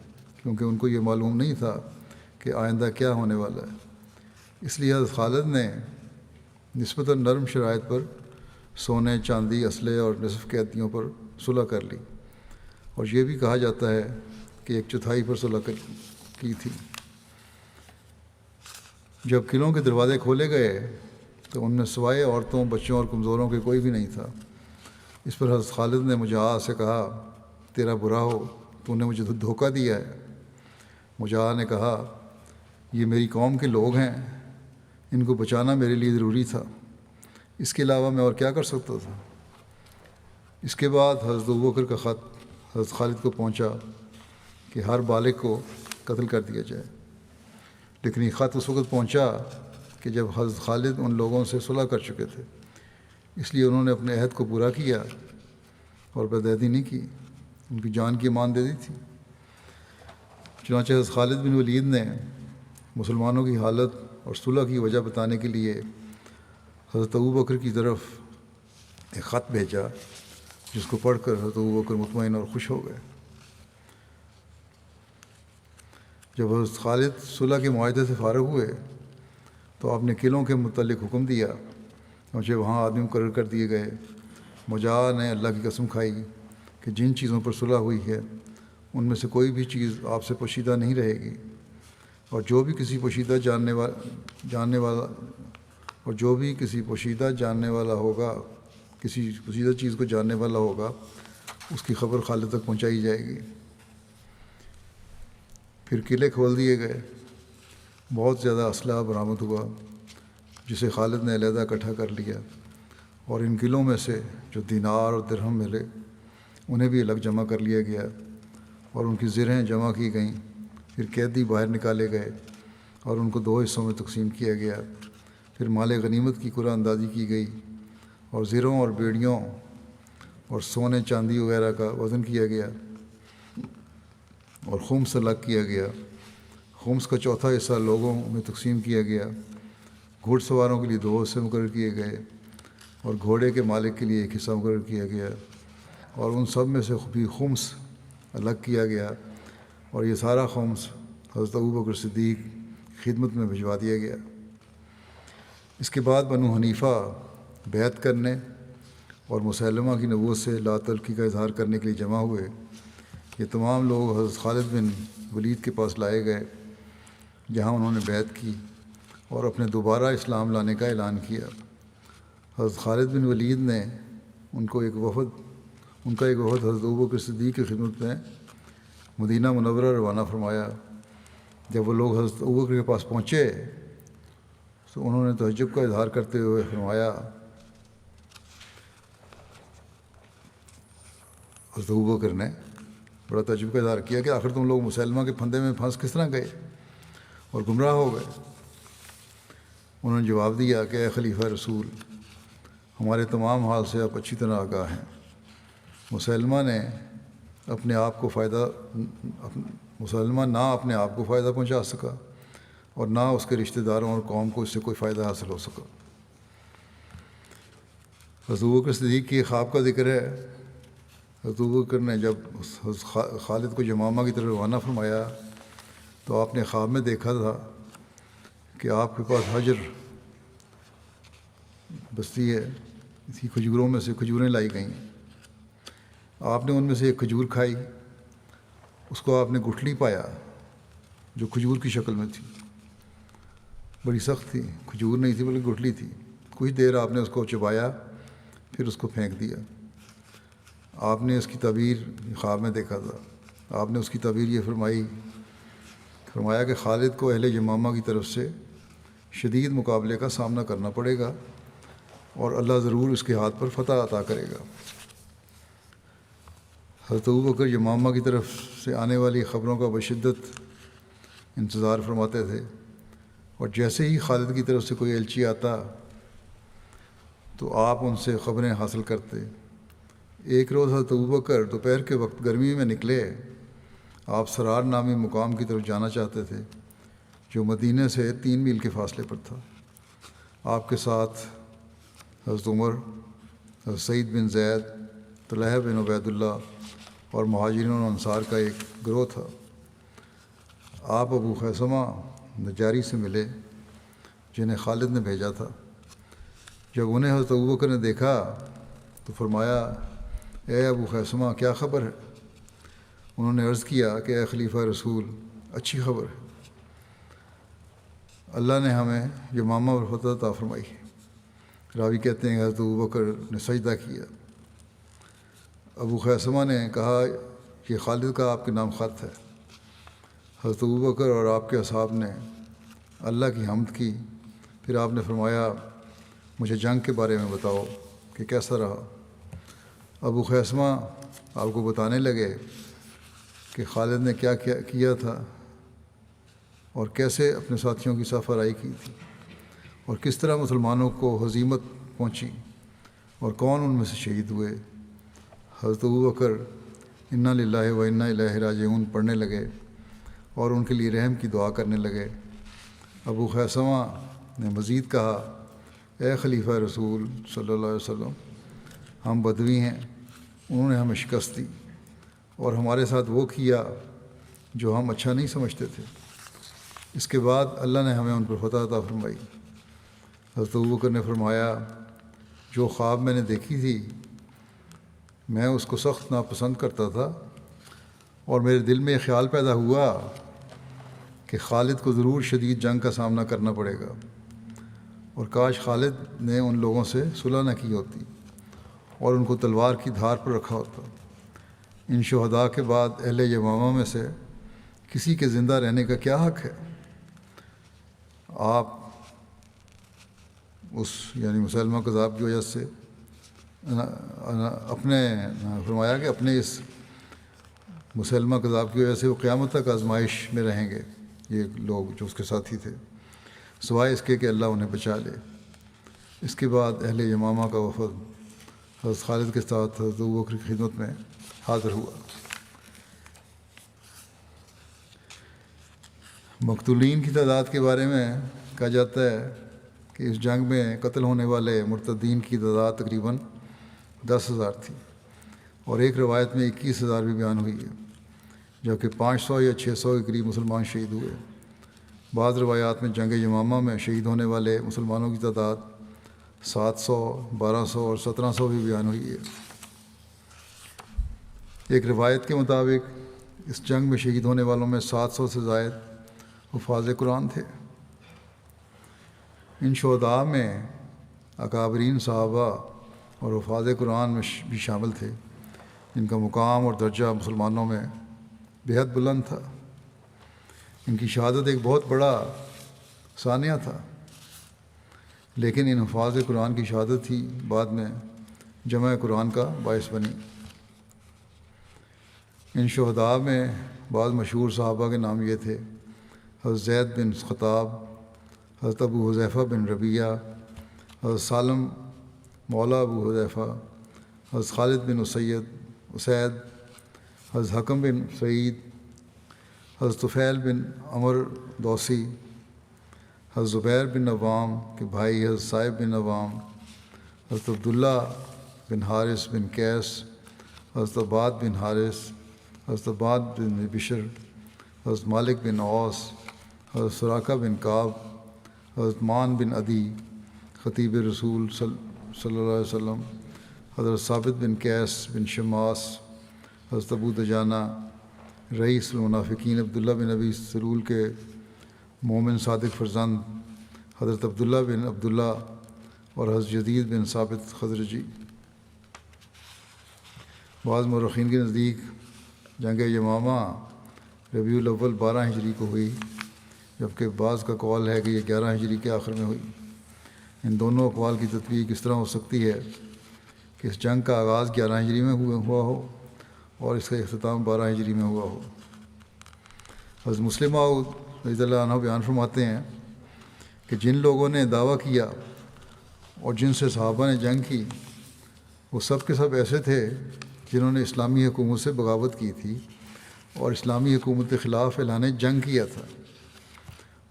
کیونکہ ان کو یہ معلوم نہیں تھا کہ آئندہ کیا ہونے والا ہے۔ اس لیے حضرت خالد نے نسبتاً نرم شرائط پر سونے، چاندی، اسلحے اور نصف قیدیوں پر صلح کر لی، اور یہ بھی کہا جاتا ہے کہ 1/4 پر صلح کی تھی۔ جب قلعوں کے دروازے کھولے گئے تو ان میں سوائے عورتوں، بچوں اور کمزوروں کے کوئی بھی نہیں تھا۔ اس پر حضرت خالد نے مجاع سے کہا تیرا برا ہو، تو نے مجھے دھوکہ دیا ہے۔ مجاع نے کہا یہ میری قوم کے لوگ ہیں، ان کو بچانا میرے لیے ضروری تھا، اس کے علاوہ میں اور کیا کر سکتا تھا۔ اس کے بعد حضرت ابوبکر کا خط حضرت خالد کو پہنچا کہ ہر بالغ کو قتل کر دیا جائے، لیکن یہ خط اس وقت پہنچا کہ جب حضرت خالد ان لوگوں سے صلح کر چکے تھے، اس لیے انہوں نے اپنے عہد کو پورا کیا اور بدعہدی نہیں کی، ان کی جان کی امان دے دی تھی۔ چنانچہ حضرت خالد بن ولید نے مسلمانوں کی حالت اور صلح کی وجہ بتانے کے لیے حضرت ابوبکر کی طرف ایک خط بھیجا، جس کو پڑھ کر حضرت ابوبکر مطمئن اور خوش ہو گئے۔ جب حضرت خالد صلح کے معاہدے سے فارغ ہوئے تو آپ نے قلعوں کے متعلق حکم دیا، چنانچہ وہاں آدمی مقرر کر دیے گئے۔ مجاع نے اللہ کی قسم کھائی کہ جن چیزوں پر صلح ہوئی ہے ان میں سے کوئی بھی چیز آپ سے پوشیدہ نہیں رہے گی، اور جو بھی کسی پوشیدہ چیز کو جاننے والا ہوگا اس کی خبر خالد تک پہنچائی جائے گی۔ پھر قلعے کھول دیے گئے، بہت زیادہ اسلحہ برآمد ہوا جسے خالد نے علیحدہ اکٹھا کر لیا، اور ان قلعوں میں سے جو دینار اور درہم ملے انہیں بھی الگ جمع کر لیا گیا، اور ان کی زرہیں جمع کی گئیں۔ پھر قیدی باہر نکالے گئے اور ان کو 2 حصوں میں تقسیم کیا گیا۔ پھر مال غنیمت کی قرعہ اندازی کی گئی، اور زروں اور بیڑیوں اور سونے چاندی وغیرہ کا وزن کیا گیا، اور خمس الگ کیا گیا۔ خمس کا چوتھا حصہ لوگوں میں تقسیم کیا گیا۔ گھوڑ سواروں کے لیے 2 حصے مقرر کیے گئے، اور گھوڑے کے مالک کے لیے 1 حصہ مقرر کیا گیا، اور ان سب میں سے بھی خمس الگ کیا گیا، اور یہ سارا خمس حضرت ابوبکر صدیق کی خدمت میں بھجوا دیا گیا۔ اس کے بعد بنو حنیفہ بیعت کرنے اور مسلمہ کی نبوت سے لا تعلقی کا اظہار کرنے کے لیے جمع ہوئے۔ یہ تمام لوگ حضرت خالد بن ولید کے پاس لائے گئے، جہاں انہوں نے بیعت کی اور اپنے دوبارہ اسلام لانے کا اعلان کیا۔ حضرت خالد بن ولید نے ان کا ایک وفد حضرت ابوبکر صدیق کی خدمت میں مدینہ منورہ روانہ فرمایا۔ جب وہ لوگ حضرت ابوبکر کے پاس پہنچے تو انہوں نے تعجب کا اظہار کرتے ہوئے فرمایا، حضرت ابوبکر نے بڑا تعجب کا اظہار کیا کہ آخر تم لوگ مسلمہ کے پھندے میں پھنس کس طرح گئے اور گمراہ ہو گئے۔ انہوں نے جواب دیا کہ اے خلیفہ رسول، ہمارے تمام حال سے آپ اچھی طرح آگاہ ہیں۔ مسلمہ نہ اپنے آپ کو فائدہ پہنچا سکا، اور نہ اس کے رشتہ داروں اور قوم کو اس سے کوئی فائدہ حاصل ہو سکا۔ حضرت ابوبکر صدیق کی خواب کا ذکر ہے۔ حضرت ابوبکر نے جب خالد کو یمامہ کی طرف روانہ فرمایا تو آپ نے خواب میں دیکھا تھا کہ آپ کے پاس حجر بستی ہے، اس کی کھجوروں میں سے کھجوریں لائی گئیں۔ آپ نے ان میں سے ایک کھجور کھائی، اس کو آپ نے گٹھلی پایا جو کھجور کی شکل میں تھی، بڑی سخت تھی، کھجور نہیں تھی بلکہ گٹھلی تھی۔ کچھ دیر آپ نے اس کو چبایا، پھر اس کو پھینک دیا۔ آپ نے اس کی تعبیر خواب میں دیکھا تھا۔ آپ نے اس کی تعبیر یہ فرمایا کہ خالد کو اہل یمامہ کی طرف سے شدید مقابلے کا سامنا کرنا پڑے گا، اور اللہ ضرور اس کے ہاتھ پر فتح عطا کرے گا۔ حضرت ابوبکر یمامہ کی طرف سے آنے والی خبروں کا بشدت انتظار فرماتے تھے، اور جیسے ہی خالد کی طرف سے کوئی ایلچی آتا تو آپ ان سے خبریں حاصل کرتے۔ ایک روز حضرت ابوبکر دوپہر کے وقت گرمی میں نکلے۔ آپ سرار نامی مقام کی طرف جانا چاہتے تھے جو مدینہ سے 3 میل کے فاصلے پر تھا۔ آپ کے ساتھ حضرت عمر، حضرت سعید بن زید، طلحہ بن عبید اللہ اور مہاجرین و انصار کا ایک گروہ تھا۔ آپ ابو خیثمہ نجاری سے ملے جنہیں خالد نے بھیجا تھا۔ جب انہیں حضرت ابوبکر نے دیکھا تو فرمایا، اے ابو خیثمہ، کیا خبر ہے؟ انہوں نے عرض کیا کہ اے خلیفہ رسول، اچھی خبر ہے، اللہ نے ہمیں یمامہ پر فتح عطا فرمائی ہے۔ راوی کہتے ہیں کہ حضرت ابوبکر نے سجدہ کیا۔ ابو خیثمہ نے کہا، یہ خالد کا آپ کے نام خط ہے۔ حضرت ابوبکر اور آپ کے اصحاب نے اللہ کی حمد کی۔ پھر آپ نے فرمایا، مجھے جنگ کے بارے میں بتاؤ کہ کیسا رہا۔ ابو خیثمہ آپ کو بتانے لگے کہ خالد نے کیا کیا تھا اور کیسے اپنے ساتھیوں کی صف آرائی کی تھی، اور کس طرح مسلمانوں کو ہزیمت پہنچی اور کون ان میں سے شہید ہوئے۔ حضرت ابوبکر انا للہ و انا الیہ راجعون پڑھنے لگے اور ان کے لیے رحم کی دعا کرنے لگے۔ ابو خیثمہ نے مزید کہا، اے خلیفہ رسول صلی اللہ علیہ وسلم، ہم بدوی ہیں، انہوں نے ہمیں شکست دی اور ہمارے ساتھ وہ کیا جو ہم اچھا نہیں سمجھتے تھے۔ اس کے بعد اللہ نے ہمیں ان پر فتح عطا فرمائی۔ حضرت ابوبکر نے فرمایا، جو خواب میں نے دیکھی تھی میں اس کو سخت ناپسند کرتا تھا، اور میرے دل میں یہ خیال پیدا ہوا کہ خالد کو ضرور شدید جنگ کا سامنا کرنا پڑے گا، اور کاش خالد نے ان لوگوں سے صلح نہ کی ہوتی اور ان کو تلوار کی دھار پر رکھا ہوتا۔ ان شہداء کے بعد اہل یمامہ میں سے کسی کے زندہ رہنے کا کیا حق ہے؟ آپ اس یعنی مسلمہ کذاب کی وجہ سے اپنے فرمایا کہ اپنے اس مسلمہ کذاب کی وجہ سے وہ قیامت تک آزمائش میں رہیں گے، یہ لوگ جو اس کے ساتھی تھے، سوائے اس کے کہ اللہ انہیں بچا لے۔ اس کے بعد اہل یمامہ کا وفد حضرت خالد کے ساتھ حضرت ابوبکر کی خدمت میں حاضر ہوا۔ مقتولین کی تعداد کے بارے میں کہا جاتا ہے کہ اس جنگ میں قتل ہونے والے مرتدین کی تعداد تقریباً 10,000 تھی، اور ایک روایت میں 21,000 بھی بیان ہوئی ہے، جبکہ 500 یا 600 کے قریب مسلمان شہید ہوئے۔ بعض روایات میں جنگ یمامہ میں شہید ہونے والے مسلمانوں کی تعداد 700، 1200 اور 1700 بھی بیان ہوئی ہے۔ ایک روایت کے مطابق اس جنگ میں شہید ہونے والوں میں 700 سے زائد حفاظ قرآن تھے۔ ان شہداء میں اکابرین صحابہ اور حفاظ قرآن میں بھی شامل تھے، جن کا مقام اور درجہ مسلمانوں میں بےحد بلند تھا۔ ان کی شہادت ایک بہت بڑا ثانیہ تھا، لیکن ان حفاظ قرآن کی شہادت ہی بعد میں جمع قرآن کا باعث بنی۔ ان شہداء میں بعض مشہور صحابہ کے نام یہ تھے: حضرت زید بن خطاب، حضرت ابو حذیفہ بن ربیعہ، حضرت سالم مولا ابو حذیفہ، حضرت خالد بن اسید، حضرت حکم بن سعید، حضرت طفیل بن عمر دوسی، حضرت زبیر بن عوام کے بھائی حضرت صائب بن عوام، حضرت عبداللہ بن حارث بن قیس، حضرت عباد بن حارث، حضرت عباد بن بشر، حضرت مالک بن اوس، حضرت سراقہ بن کعب، حضرت مان بن عدی خطیب رسول صلی اللہ علیہ وسلم، حضرت ثابت بن قیس بن شماس، حضرت ابو دجانہ رئیس المنافقین عبداللہ بن ابی سلول کے مومن صادق فرزند، حضرت عبداللہ بن عبداللہ اور حضرت جدید بن ثابت خزرجی۔ بعض مورخین کے نزدیک جنگ یمامہ ربیع الاول 12 ہجری کو ہوئی، جبکہ بعض کا قول ہے کہ یہ 11 ہجری کے آخر میں ہوئی۔ ان دونوں اقوال کی تطبیق اس طرح ہو سکتی ہے کہ اس جنگ کا آغاز 11 ہجری میں ہوا ہو اور اس کا اختتام 12 ہجری میں ہوا ہو۔ حضرت مسلم موعود رضی اللہ عنہ بیان فرماتے ہیں کہ جن لوگوں نے دعویٰ کیا اور جن سے صحابہ نے جنگ کی، وہ سب کے سب ایسے تھے جنہوں نے اسلامی حکومت سے بغاوت کی تھی اور اسلامی حکومت کے خلاف اعلان جنگ کیا تھا۔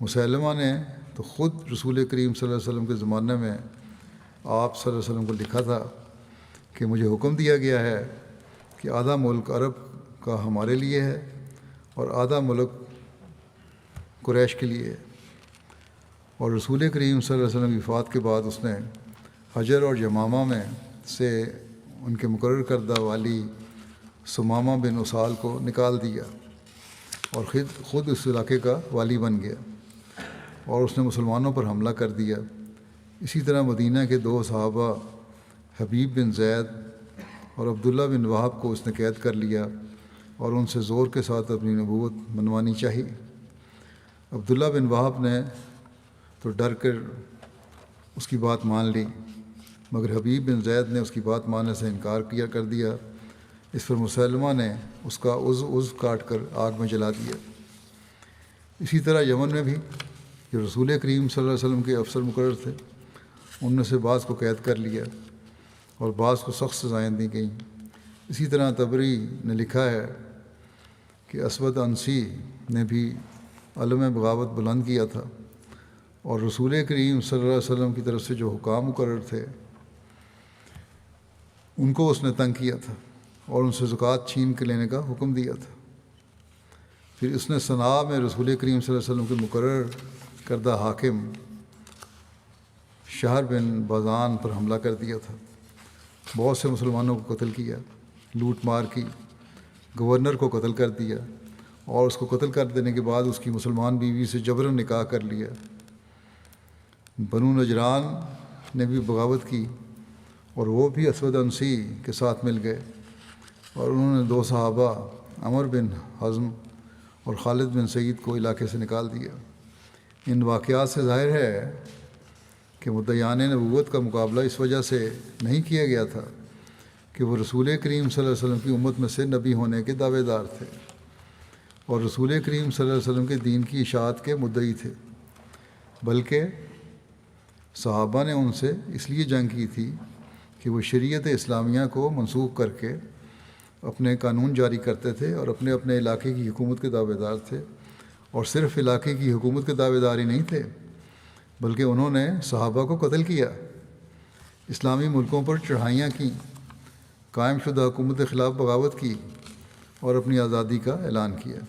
مسلمہ نے تو خود رسول کریم صلی اللہ علیہ وسلم کے زمانے میں آپ صلی اللہ علیہ وسلم کو لکھا تھا کہ مجھے حکم دیا گیا ہے کہ آدھا ملک عرب کا ہمارے لیے ہے اور آدھا ملک قریش کے لیے ہے۔ اور رسول کریم صلی اللہ علیہ وسلم کی وفات کے بعد اس نے حجر اور یمامہ میں سے ان کے مقرر کردہ والی ثمامہ بن اسال کو نکال دیا اور خود اس علاقے کا والی بن گیا، اور اس نے مسلمانوں پر حملہ کر دیا۔ اسی طرح مدینہ کے 2 صحابہ حبیب بن زید اور عبداللہ بن وہب کو اس نے قید کر لیا اور ان سے زور کے ساتھ اپنی نبوت منوانی چاہی۔ عبداللہ بن وہب نے تو ڈر کر اس کی بات مان لی، مگر حبیب بن زید نے اس کی بات ماننے سے انکار کر دیا۔ اس پر مسلمہ نے اس کا عضو کاٹ کر آگ میں جلا دیا۔ اسی طرح یمن میں بھی جو رسول کریم صلی اللہ علیہ وسلم کے افسر مقرر تھے، ان میں سے بعض کو قید کر لیا اور بعض کو سخت سزائیں دی گئیں۔ اسی طرح طبری نے لکھا ہے کہ اسود انسی نے بھی علم بغاوت بلند کیا تھا، اور رسول کریم صلی اللہ علیہ وسلم کی طرف سے جو حکام مقرر تھے ان کو اس نے تنگ کیا تھا اور ان سے زکوٰۃ چھین کے لینے کا حکم دیا تھا۔ پھر اس نے صنعاء میں رسول کریم صلی اللہ علیہ وسلم کے مقرر کردہ حاکم شہر بن بازان پر حملہ کر دیا تھا، بہت سے مسلمانوں کو قتل کیا، لوٹ مار کی، گورنر کو قتل کر دیا اور اس کو قتل کر دینے کے بعد اس کی مسلمان بیوی سے جبراً نکاح کر لیا۔ بنو نجران نے بھی بغاوت کی اور وہ بھی اسود انسی کے ساتھ مل گئے، اور انہوں نے 2 صحابہ عمر بن حزم اور خالد بن سعید کو علاقے سے نکال دیا۔ ان واقعات سے ظاہر ہے کہ مدعیان نبوت کا مقابلہ اس وجہ سے نہیں کیا گیا تھا کہ وہ رسول کریم صلی اللہ علیہ وسلم کی امت میں سے نبی ہونے کے دعوے دار تھے اور رسول کریم صلی اللہ علیہ وسلم کے دین کی اشاعت کے مدعی تھے، بلکہ صحابہ نے ان سے اس لیے جنگ کی تھی کہ وہ شریعت اسلامیہ کو منسوخ کر کے اپنے قانون جاری کرتے تھے اور اپنے اپنے علاقے کی حکومت کے دعوے دار تھے، اور صرف علاقے کی حکومت کے دعوے دار ہی نہیں تھے بلکہ انہوں نے صحابہ کو قتل کیا، اسلامی ملکوں پر چڑھائیاں کیں، قائم شدہ حکومت کے خلاف بغاوت کی اور اپنی آزادی کا اعلان کیا۔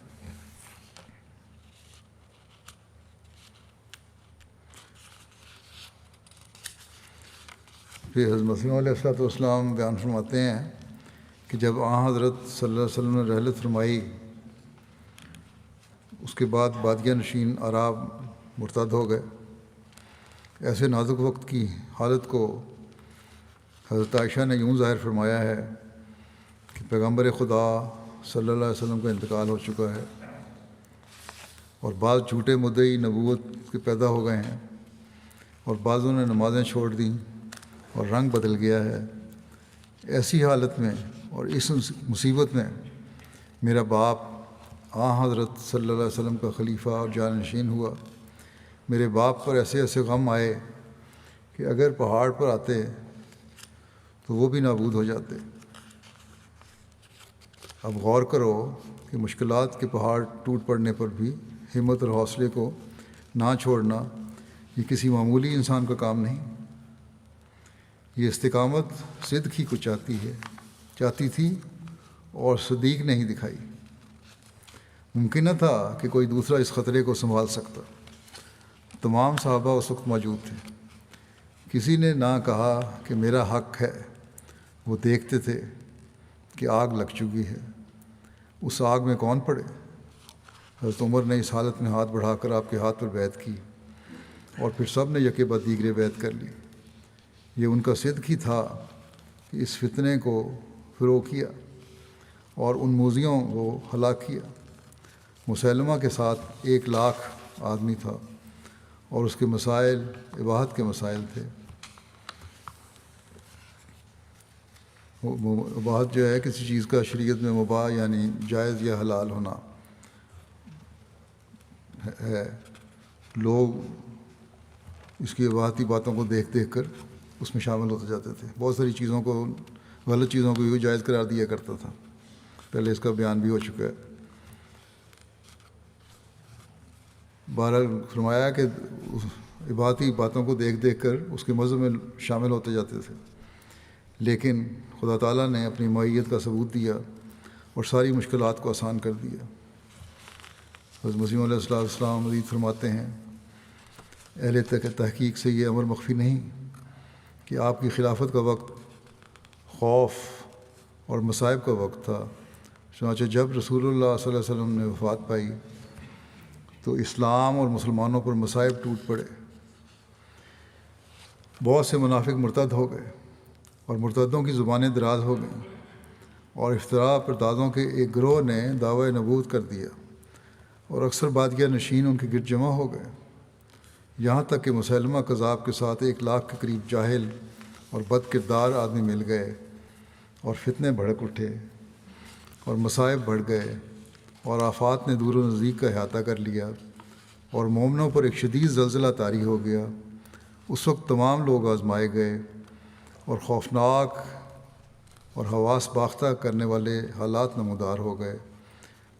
پھر حضرت مسیح علیہ السلام بیان فرماتے ہیں کہ جب حضرت صلی اللہ علیہ وسلم نے رحلت فرمائی، اس کے بعد بادیہ نشین عرب مرتد ہو گئے۔ ایسے نازک وقت کی حالت کو حضرت عائشہ نے یوں ظاہر فرمایا ہے کہ پیغمبر خدا صلی اللہ علیہ وسلم کا انتقال ہو چکا ہے اور بعض جھوٹے مدعی نبوت کے پیدا ہو گئے ہیں، اور بعضوں نے نمازیں چھوڑ دیں اور رنگ بدل گیا ہے۔ ایسی حالت میں اور اس مصیبت میں میرا باپ حضرت صلی اللہ علیہ وسلم کا خلیفہ اور جانشین ہوا۔ میرے باپ پر ایسے ایسے غم آئے کہ اگر پہاڑ پر آتے تو وہ بھی نابود ہو جاتے۔ اب غور کرو کہ مشکلات کے پہاڑ ٹوٹ پڑنے پر بھی ہمت اور حوصلے کو نہ چھوڑنا یہ کسی معمولی انسان کا کام نہیں۔ یہ استقامت صدق ہی کو چاہتی تھی اور صدیق نے ہی دکھائی۔ ممکن نہ تھا کہ کوئی دوسرا اس خطرے کو سنبھال سکتا۔ تمام صحابہ اس وقت موجود تھے، کسی نے نہ کہا کہ میرا حق ہے۔ وہ دیکھتے تھے کہ آگ لگ چکی ہے، اس آگ میں کون پڑے؟ حضرت عمر نے اس حالت میں ہاتھ بڑھا کر آپ کے ہاتھ پر بیعت کی اور پھر سب نے یکے بعد دیگرے بیعت کر لی۔ یہ ان کا صدق ہی تھا کہ اس فتنے کو فروغ کیا اور ان موذیوں کو ہلاک کیا۔ مسلمہ کے ساتھ 1,00,000 آدمی تھا اور اس کے مسائل اباحت کے مسائل تھے۔ اباحت جو ہے کسی چیز کا شریعت میں مباح یعنی جائز یا حلال ہونا ہے۔ لوگ اس کی اباحتی باتوں کو دیکھ دیکھ کر اس میں شامل ہوتے جاتے تھے۔ بہت ساری چیزوں کو، غلط چیزوں کو بھی جائز قرار دیا کرتا تھا، پہلے اس کا بیان بھی ہو چکا ہے۔ بہرحال فرمایا کہ اباحتی باتوں کو دیکھ دیکھ کر اس کے مذہب میں شامل ہوتے جاتے تھے، لیکن خدا تعالیٰ نے اپنی معیت کا ثبوت دیا اور ساری مشکلات کو آسان کر دیا۔ حضرت مسیح علیہ السلام مزید فرماتے ہیں، اہل تحقیق سے یہ امر مخفی نہیں کہ آپ کی خلافت کا وقت خوف اور مصائب کا وقت تھا۔ چنانچہ جب رسول اللہ صلی اللہ علیہ وسلم نے وفات پائی تو اسلام اور مسلمانوں پر مصائب ٹوٹ پڑے۔ بہت سے منافق مرتد ہو گئے اور مرتدوں کی زبانیں دراز ہو گئیں، اور افتراء پردازوں کے ایک گروہ نے دعوی نبوت کر دیا اور اکثر بادیہ نشین ان کے گرد جمع ہو گئے، یہاں تک کہ مسلمہ کذاب کے ساتھ 1,00,000 کے قریب جاہل اور بد کردار آدمی مل گئے، اور فتنے بھڑک اٹھے اور مصائب بڑھ گئے اور آفات نے دور و نزدیک کا احاطہ کر لیا، اور مومنوں پر ایک شدید زلزلہ طاری ہو گیا۔ اس وقت تمام لوگ آزمائے گئے اور خوفناک اور حواس باختہ کرنے والے حالات نمودار ہو گئے،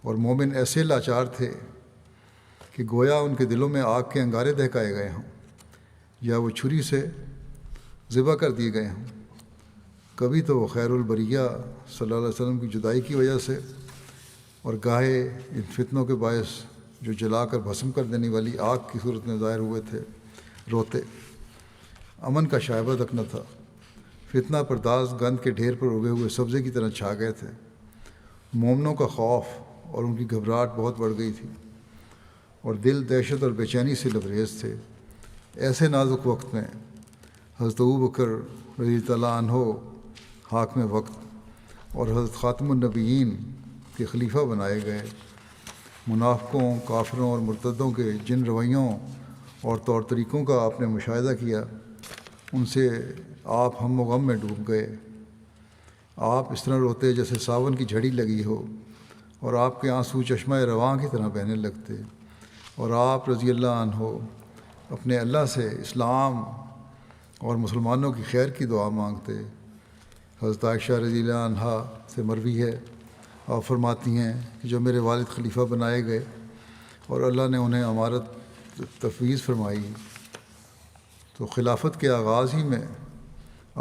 اور مومن ایسے لاچار تھے کہ گویا ان کے دلوں میں آگ کے انگارے دہکائے گئے ہوں یا وہ چھری سے ذبح کر دیے گئے ہوں۔ کبھی تو وہ خیر البریہ صلی اللہ علیہ وسلم کی جدائی کی وجہ سے، اور گاہے ان فتنوں کے باعث جو جلا کر بھسم کر دینے والی آگ کی صورت میں ظاہر ہوئے تھے، روتے۔ امن کا شائبہ تک نہ تھا، فتنہ پرداز گند کے ڈھیر پر اگے ہوئے سبزے کی طرح چھا گئے تھے۔ مومنوں کا خوف اور ان کی گھبراہٹ بہت بڑھ گئی تھی، اور دل دہشت اور بے چینی سے لبریز تھے۔ ایسے نازک وقت میں حضرت ابوبکر رضی اللہ عنہ حاکم وقت اور حضرت خاتم النبیین کے خلیفہ بنائے گئے، منافقوں، کافروں اور مرتدوں کے جن رویوں اور طور طریقوں کا آپ نے مشاہدہ کیا، ان سے آپ ہم و غم میں ڈوب گئے۔ آپ اس طرح روتے جیسے ساون کی جھڑی لگی ہو، اور آپ کے آنسو چشمہ رواں کی طرح بہنے لگتے، اور آپ رضی اللہ عنہ اپنے اللہ سے اسلام اور مسلمانوں کی خیر کی دعا مانگتے۔ حضرت عائشہ رضی اللہ عنہا سے مروی ہے، آپ فرماتی ہیں کہ جب میرے والد خلیفہ بنائے گئے اور اللہ نے انہیں امارت تفویض فرمائی، تو خلافت کے آغاز ہی میں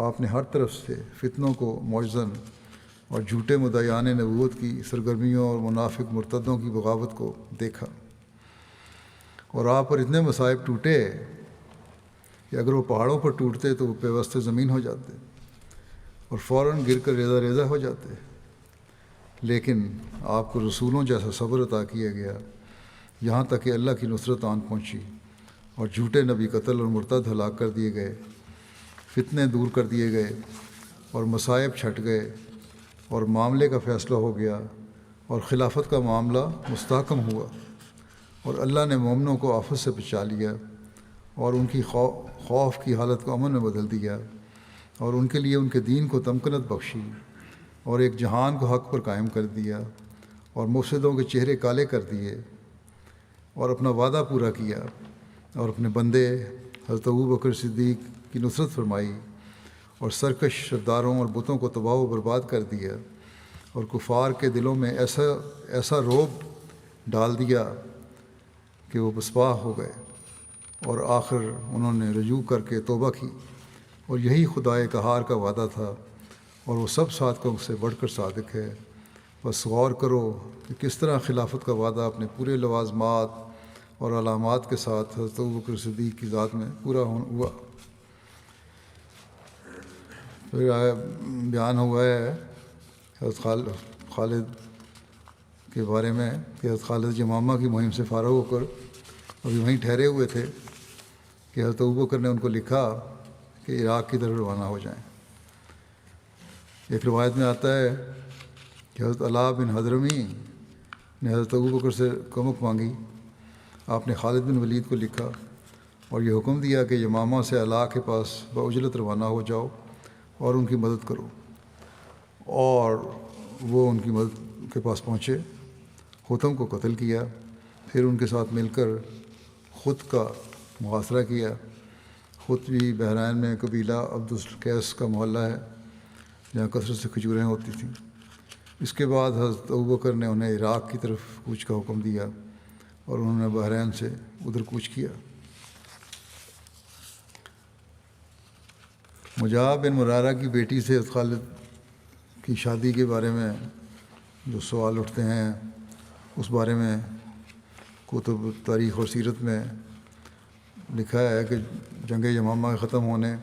آپ نے ہر طرف سے فتنوں کو معجزن اور جھوٹے مدعیان نبوت کی سرگرمیوں اور منافق مرتدوں کی بغاوت کو دیکھا، اور آپ پر اتنے مصائب ٹوٹے کہ اگر وہ پہاڑوں پر ٹوٹتے تو وہ پیوست زمین ہو جاتے اور فوراً گر کر ریزہ ریزہ ہو جاتے، لیکن آپ کو رسولوں جیسا صبر عطا کیا گیا، یہاں تک کہ اللہ کی نصرت آن پہنچی اور جھوٹے نبی قتل اور مرتد ہلاک کر دیے گئے، فتنے دور کر دیے گئے اور مصائب چھٹ گئے، اور معاملے کا فیصلہ ہو گیا اور خلافت کا معاملہ مستحکم ہوا، اور اللہ نے مومنوں کو آفت سے بچا لیا اور ان کی خوف کی حالت کو امن میں بدل دیا، اور ان کے لیے ان کے دین کو تمکنت بخشی، اور ایک جہان کو حق پر قائم کر دیا، اور مفسدوں کے چہرے کالے کر دیے، اور اپنا وعدہ پورا کیا، اور اپنے بندے حضرت ابوبکر صدیق کی نصرت فرمائی، اور سرکش سرداروں اور بتوں کو تباہ و برباد کر دیا، اور کفار کے دلوں میں ایسا رعب ڈال دیا کہ وہ بسپاہ ہو گئے، اور آخر انہوں نے رجوع کر کے توبہ کی، اور یہی خدائے قہار کا وعدہ تھا، اور وہ سب صادقوں سے بڑھ کر صادق ہے۔ بس غور کرو کہ کس طرح خلافت کا وعدہ اپنے پورے لوازمات اور علامات کے ساتھ حضرت ابوبکر صدیق کی ذات میں پورا ہوا۔ پھر بیان ہوا ہے حضرت خالد کے بارے میں کہ حضرت خالد یمامہ کی مہم سے فارغ ہو کر ابھی وہیں ٹھہرے ہوئے تھے کہ حضرت ابوبکر نے ان کو لکھا کہ عراق کی طرف روانہ ہو جائیں۔ ایک روایت میں آتا ہے کہ حضرت علاء بن حضرمی نے حضرت ابوبکر سے کمک مانگی، آپ نے خالد بن ولید کو لکھا اور یہ حکم دیا کہ یمامہ سے علاء کے پاس باجلت روانہ ہو جاؤ اور ان کی مدد کرو، اور وہ ان کی مدد کے پاس پہنچے، حتم کو قتل کیا، پھر ان کے ساتھ مل کر خود کا محاصرہ کیا۔ خود بھی بحرین میں قبیلہ عبد القیس کا محلہ ہے جہاں کثرت سے کھجوریں ہوتی تھیں۔ اس کے بعد حضرت ابوبکر نے انہیں عراق کی طرف کوچ کا حکم دیا اور انہوں نے بحرین سے ادھر کوچ کیا۔ مجاہ بن مرارہ کی بیٹی سے حضرت خالد کی شادی کے بارے میں جو سوال اٹھتے ہیں، اس بارے میں کتب تاریخ اور سیرت میں لکھا ہے کہ جنگ یمامہ کے ختم ہونے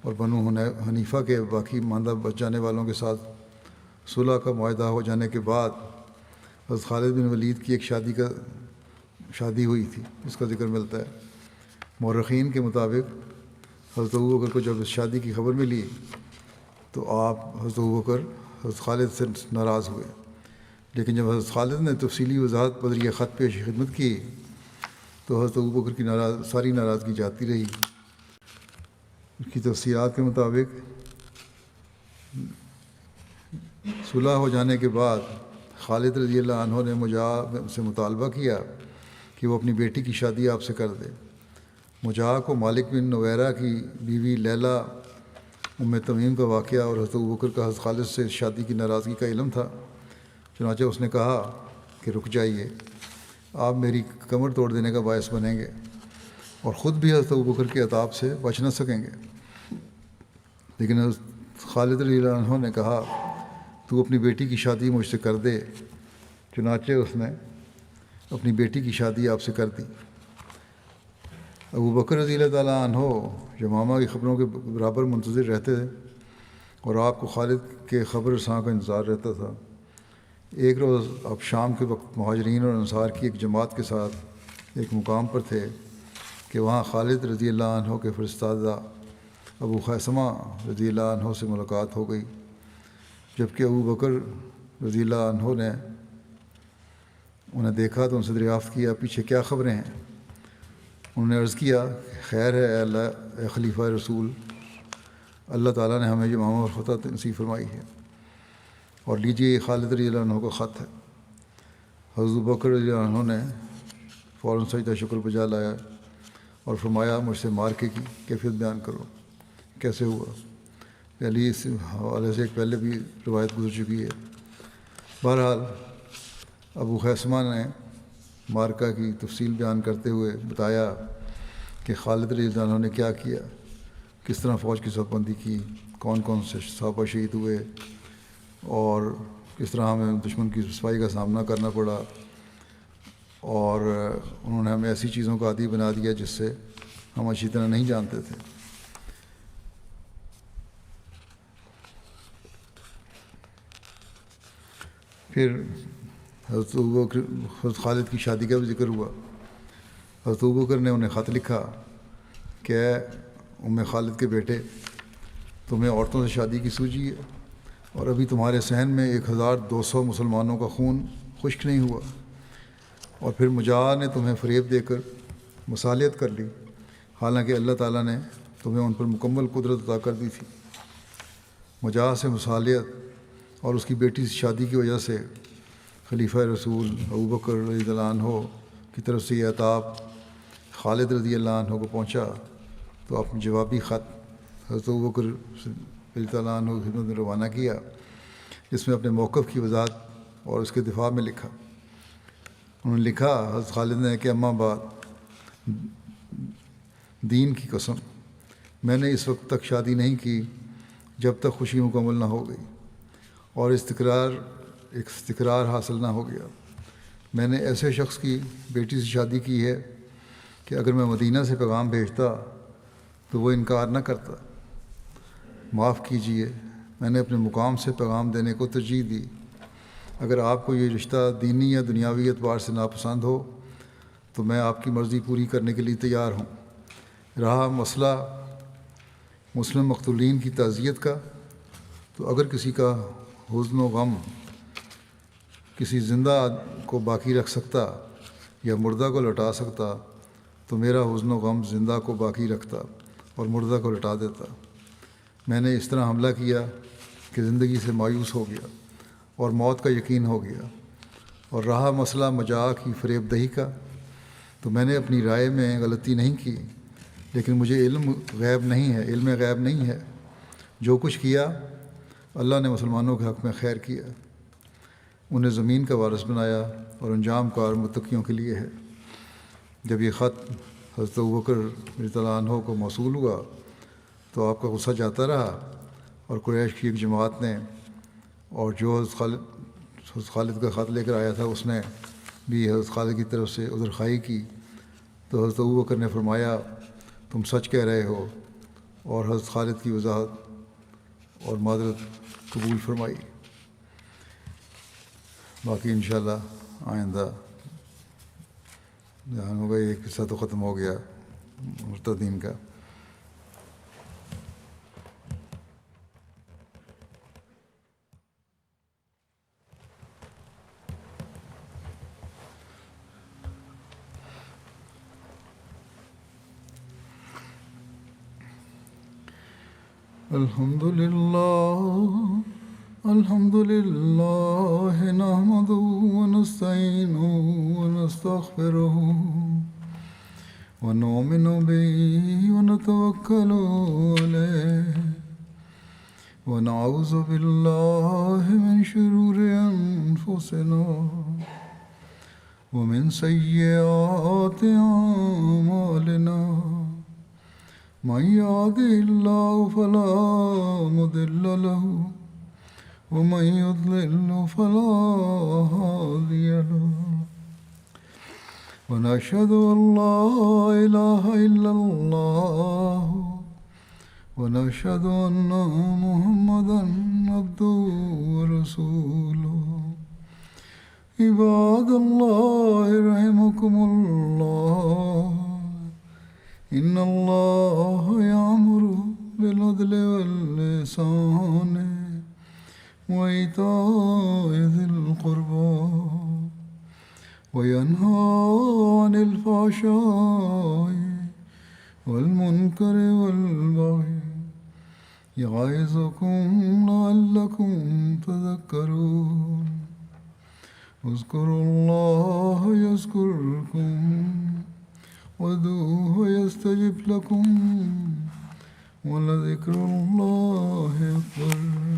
اور بنو حنیفہ کے باقی ماندہ بچ جانے والوں کے ساتھ صلح کا معاہدہ ہو جانے کے بعد حضرت خالد بن ولید کی ایک شادی ہوئی تھی، اس کا ذکر ملتا ہے۔ مورخین کے مطابق حضرت ابوبکر کو جب اس شادی کی خبر ملی تو آپ حضرت ابوبکر حضرت خالد سے ناراض ہوئے، لیکن جب حضرت خالد نے تفصیلی وضاحت بذریعہ خط پیش خدمت کی تو حضرت ابوبکر کی ساری ناراضگی جاتی رہی۔ اس کی تفصیلات کے مطابق صلح ہو جانے کے بعد خالد رضی اللہ عنہ نے مجاہ سے مطالبہ کیا کہ وہ اپنی بیٹی کی شادی آپ سے کر دے۔ مجاہ کو مالک بن نویرہ کی بیوی لیلہ ام تمیم کا واقعہ اور حضرت ابوبکر کا حضرت خالد سے شادی کی ناراضگی کا علم تھا، چنانچہ اس نے کہا کہ رک جائیے، آپ میری کمر توڑ دینے کا باعث بنیں گے اور خود بھی حضرت ابوبکر کے عتاب سے بچ نہ سکیں گے۔ لیکن حضرت خالد رضی اللہ عنہ نے کہا تو اپنی بیٹی کی شادی مجھ سے کر دے، چنانچہ اس نے اپنی بیٹی کی شادی آپ سے کر دی۔ ابوبکر رضی اللہ تعالیٰ عنہ یمامہ کی خبروں کے برابر منتظر رہتے تھے اور آپ کو خالد کے خبر رساں کا انتظار رہتا تھا۔ ایک روز آپ شام کے وقت مہاجرین اور انصار کی ایک جماعت کے ساتھ ایک مقام پر تھے کہ وہاں خالد رضی اللہ عنہ کے فرزندہ ابو خیثمہ رضی اللہ عنہ سے ملاقات ہو گئی، جبکہ ابوبکر رضی اللہ عنہ نے انہیں دیکھا تو ان سے دریافت کیا پیچھے کیا خبریں ہیں. انہوں نے عرض کیا خیر ہے اے اللہ اے خلیفہ رسول، اللہ تعالیٰ نے ہمیں یمامہ اور فتح نصیب فرمائی ہے، اور لیجیے یہ خالد رضی اللہ عنہ کا خط ہے. حضرت ابوبکر رضی اللہ عنہ نے فوراً سجدہ شکر بجا لایا اور فرمایا مجھ سے مارکے کی کیفیت بیان کرو، کیسے ہوا. پہلی اس حوالے سے ایک پہلے بھی روایت گزر چکی ہے. بہرحال ابو خیثمہ نے مارکہ کی تفصیل بیان کرتے ہوئے بتایا کہ خالد رضی اللہ عنہ نے کیا کیا، کس طرح فوج کی صف بندی کی، کون کون سے صحابہ شہید ہوئے، اور کس طرح ہمیں دشمن کی رسوائی کا سامنا کرنا پڑا، اور انہوں نے ہمیں ایسی چیزوں کا عادی بنا دیا جس سے ہم اچھی طرح نہیں جانتے تھے. پھر حضرت خالد کی شادی کا بھی ذکر ہوا. حضرت ابوبکر نے انہیں خط لکھا کہ اے ام خالد کے بیٹے، تمہیں عورتوں سے شادی کی سوجی ہے، اور ابھی تمہارے صحن میں 1200 مسلمانوں کا خون خشک نہیں ہوا، اور پھر مجاہ نے تمہیں فریب دے کر مصالحت کر لی، حالانکہ اللہ تعالیٰ نے تمہیں ان پر مکمل قدرت عطا کر دی تھی. مجاہ سے مصالحت اور اس کی بیٹی سے شادی کی وجہ سے خلیفہ رسول ابوبکر رضی اللہ عنہ کی طرف سے یہ عتاب خالد رضی اللہ عنہ کو پہنچا، تو اپنا جوابی خط حضرت ابوبکر رضی اللہ عنہ کی خدمت میں روانہ کیا، جس میں اپنے موقف کی وضاحت اور اس کے دفاع میں لکھا. انہوں نے لکھا حضرت خالد نے کہ اما بعد، دین کی قسم میں نے اس وقت تک شادی نہیں کی جب تک خوشی مکمل نہ ہو گئی اور استقرار حاصل نہ ہو گیا. میں نے ایسے شخص کی بیٹی سے شادی کی ہے کہ اگر میں مدینہ سے پیغام بھیجتا تو وہ انکار نہ کرتا. معاف کیجیے، میں نے اپنے مقام سے پیغام دینے کو ترجیح دی. اگر آپ کو یہ رشتہ دینی یا دنیاوی اعتبار سے ناپسند ہو تو میں آپ کی مرضی پوری کرنے کے لیے تیار ہوں. رہا مسئلہ مسلم مقتولین کی تعزیت کا، تو اگر کسی کا حزن و غم کسی زندہ کو باقی رکھ سکتا یا مردہ کو لوٹا سکتا تو میرا حزن و غم زندہ کو باقی رکھتا اور مردہ کو لوٹا دیتا. میں نے اس طرح حملہ کیا کہ زندگی سے مایوس ہو گیا اور موت کا یقین ہو گیا. اور رہا مسئلہ مجاع کی فریب دہی کا، تو میں نے اپنی رائے میں غلطی نہیں کی، لیکن مجھے علم غیب نہیں ہے. جو کچھ کیا اللہ نے مسلمانوں کے حق میں خیر کیا، انہیں زمین کا وارث بنایا، اور انجام کار متقیوں کے لیے ہے. جب یہ خط حضرت ابوبکر رضی اللہ عنہ کو موصول ہوا تو آپ کا غصہ جاتا رہا، اور قریش کی ایک جماعت نے، اور جو حضرت خالد کا خط لے کر آیا تھا اس نے بھی حضرت خالد کی طرف سے عذر خواہی کی. تو حضرت ابوبکر نے فرمایا تم سچ کہہ رہے ہو، اور حضرت خالد کی وضاحت اور معذرت قبول فرمائی. باقی انشاءاللہ آئندہ جہاں ہوگا. یہ قصہ تو ختم ہو گیا مرتدین کا. الحمد لله نحمده ونستعينه ونستغفره ونؤمن به ونتوكل عليه ونعوذ بالله من شرور أنفسنا ومن سيئات أعمالنا. من يهده الله فلا مضل له ومن يضلل فلا هادي له. ونشهد أن لا إله إلا الله ونشهد أن محمدا عبده ورسوله. عباد الله رحمكم الله، إن الله يأمر بالعدل والإحسان وإيتاء ذي القربى وينهى عن الفحشاء والمنكر والبغي يعظكم لعلكم تذكرون اذكروا الله يذكركم وادعوه يستجب لكم ولذكر الله أكبر.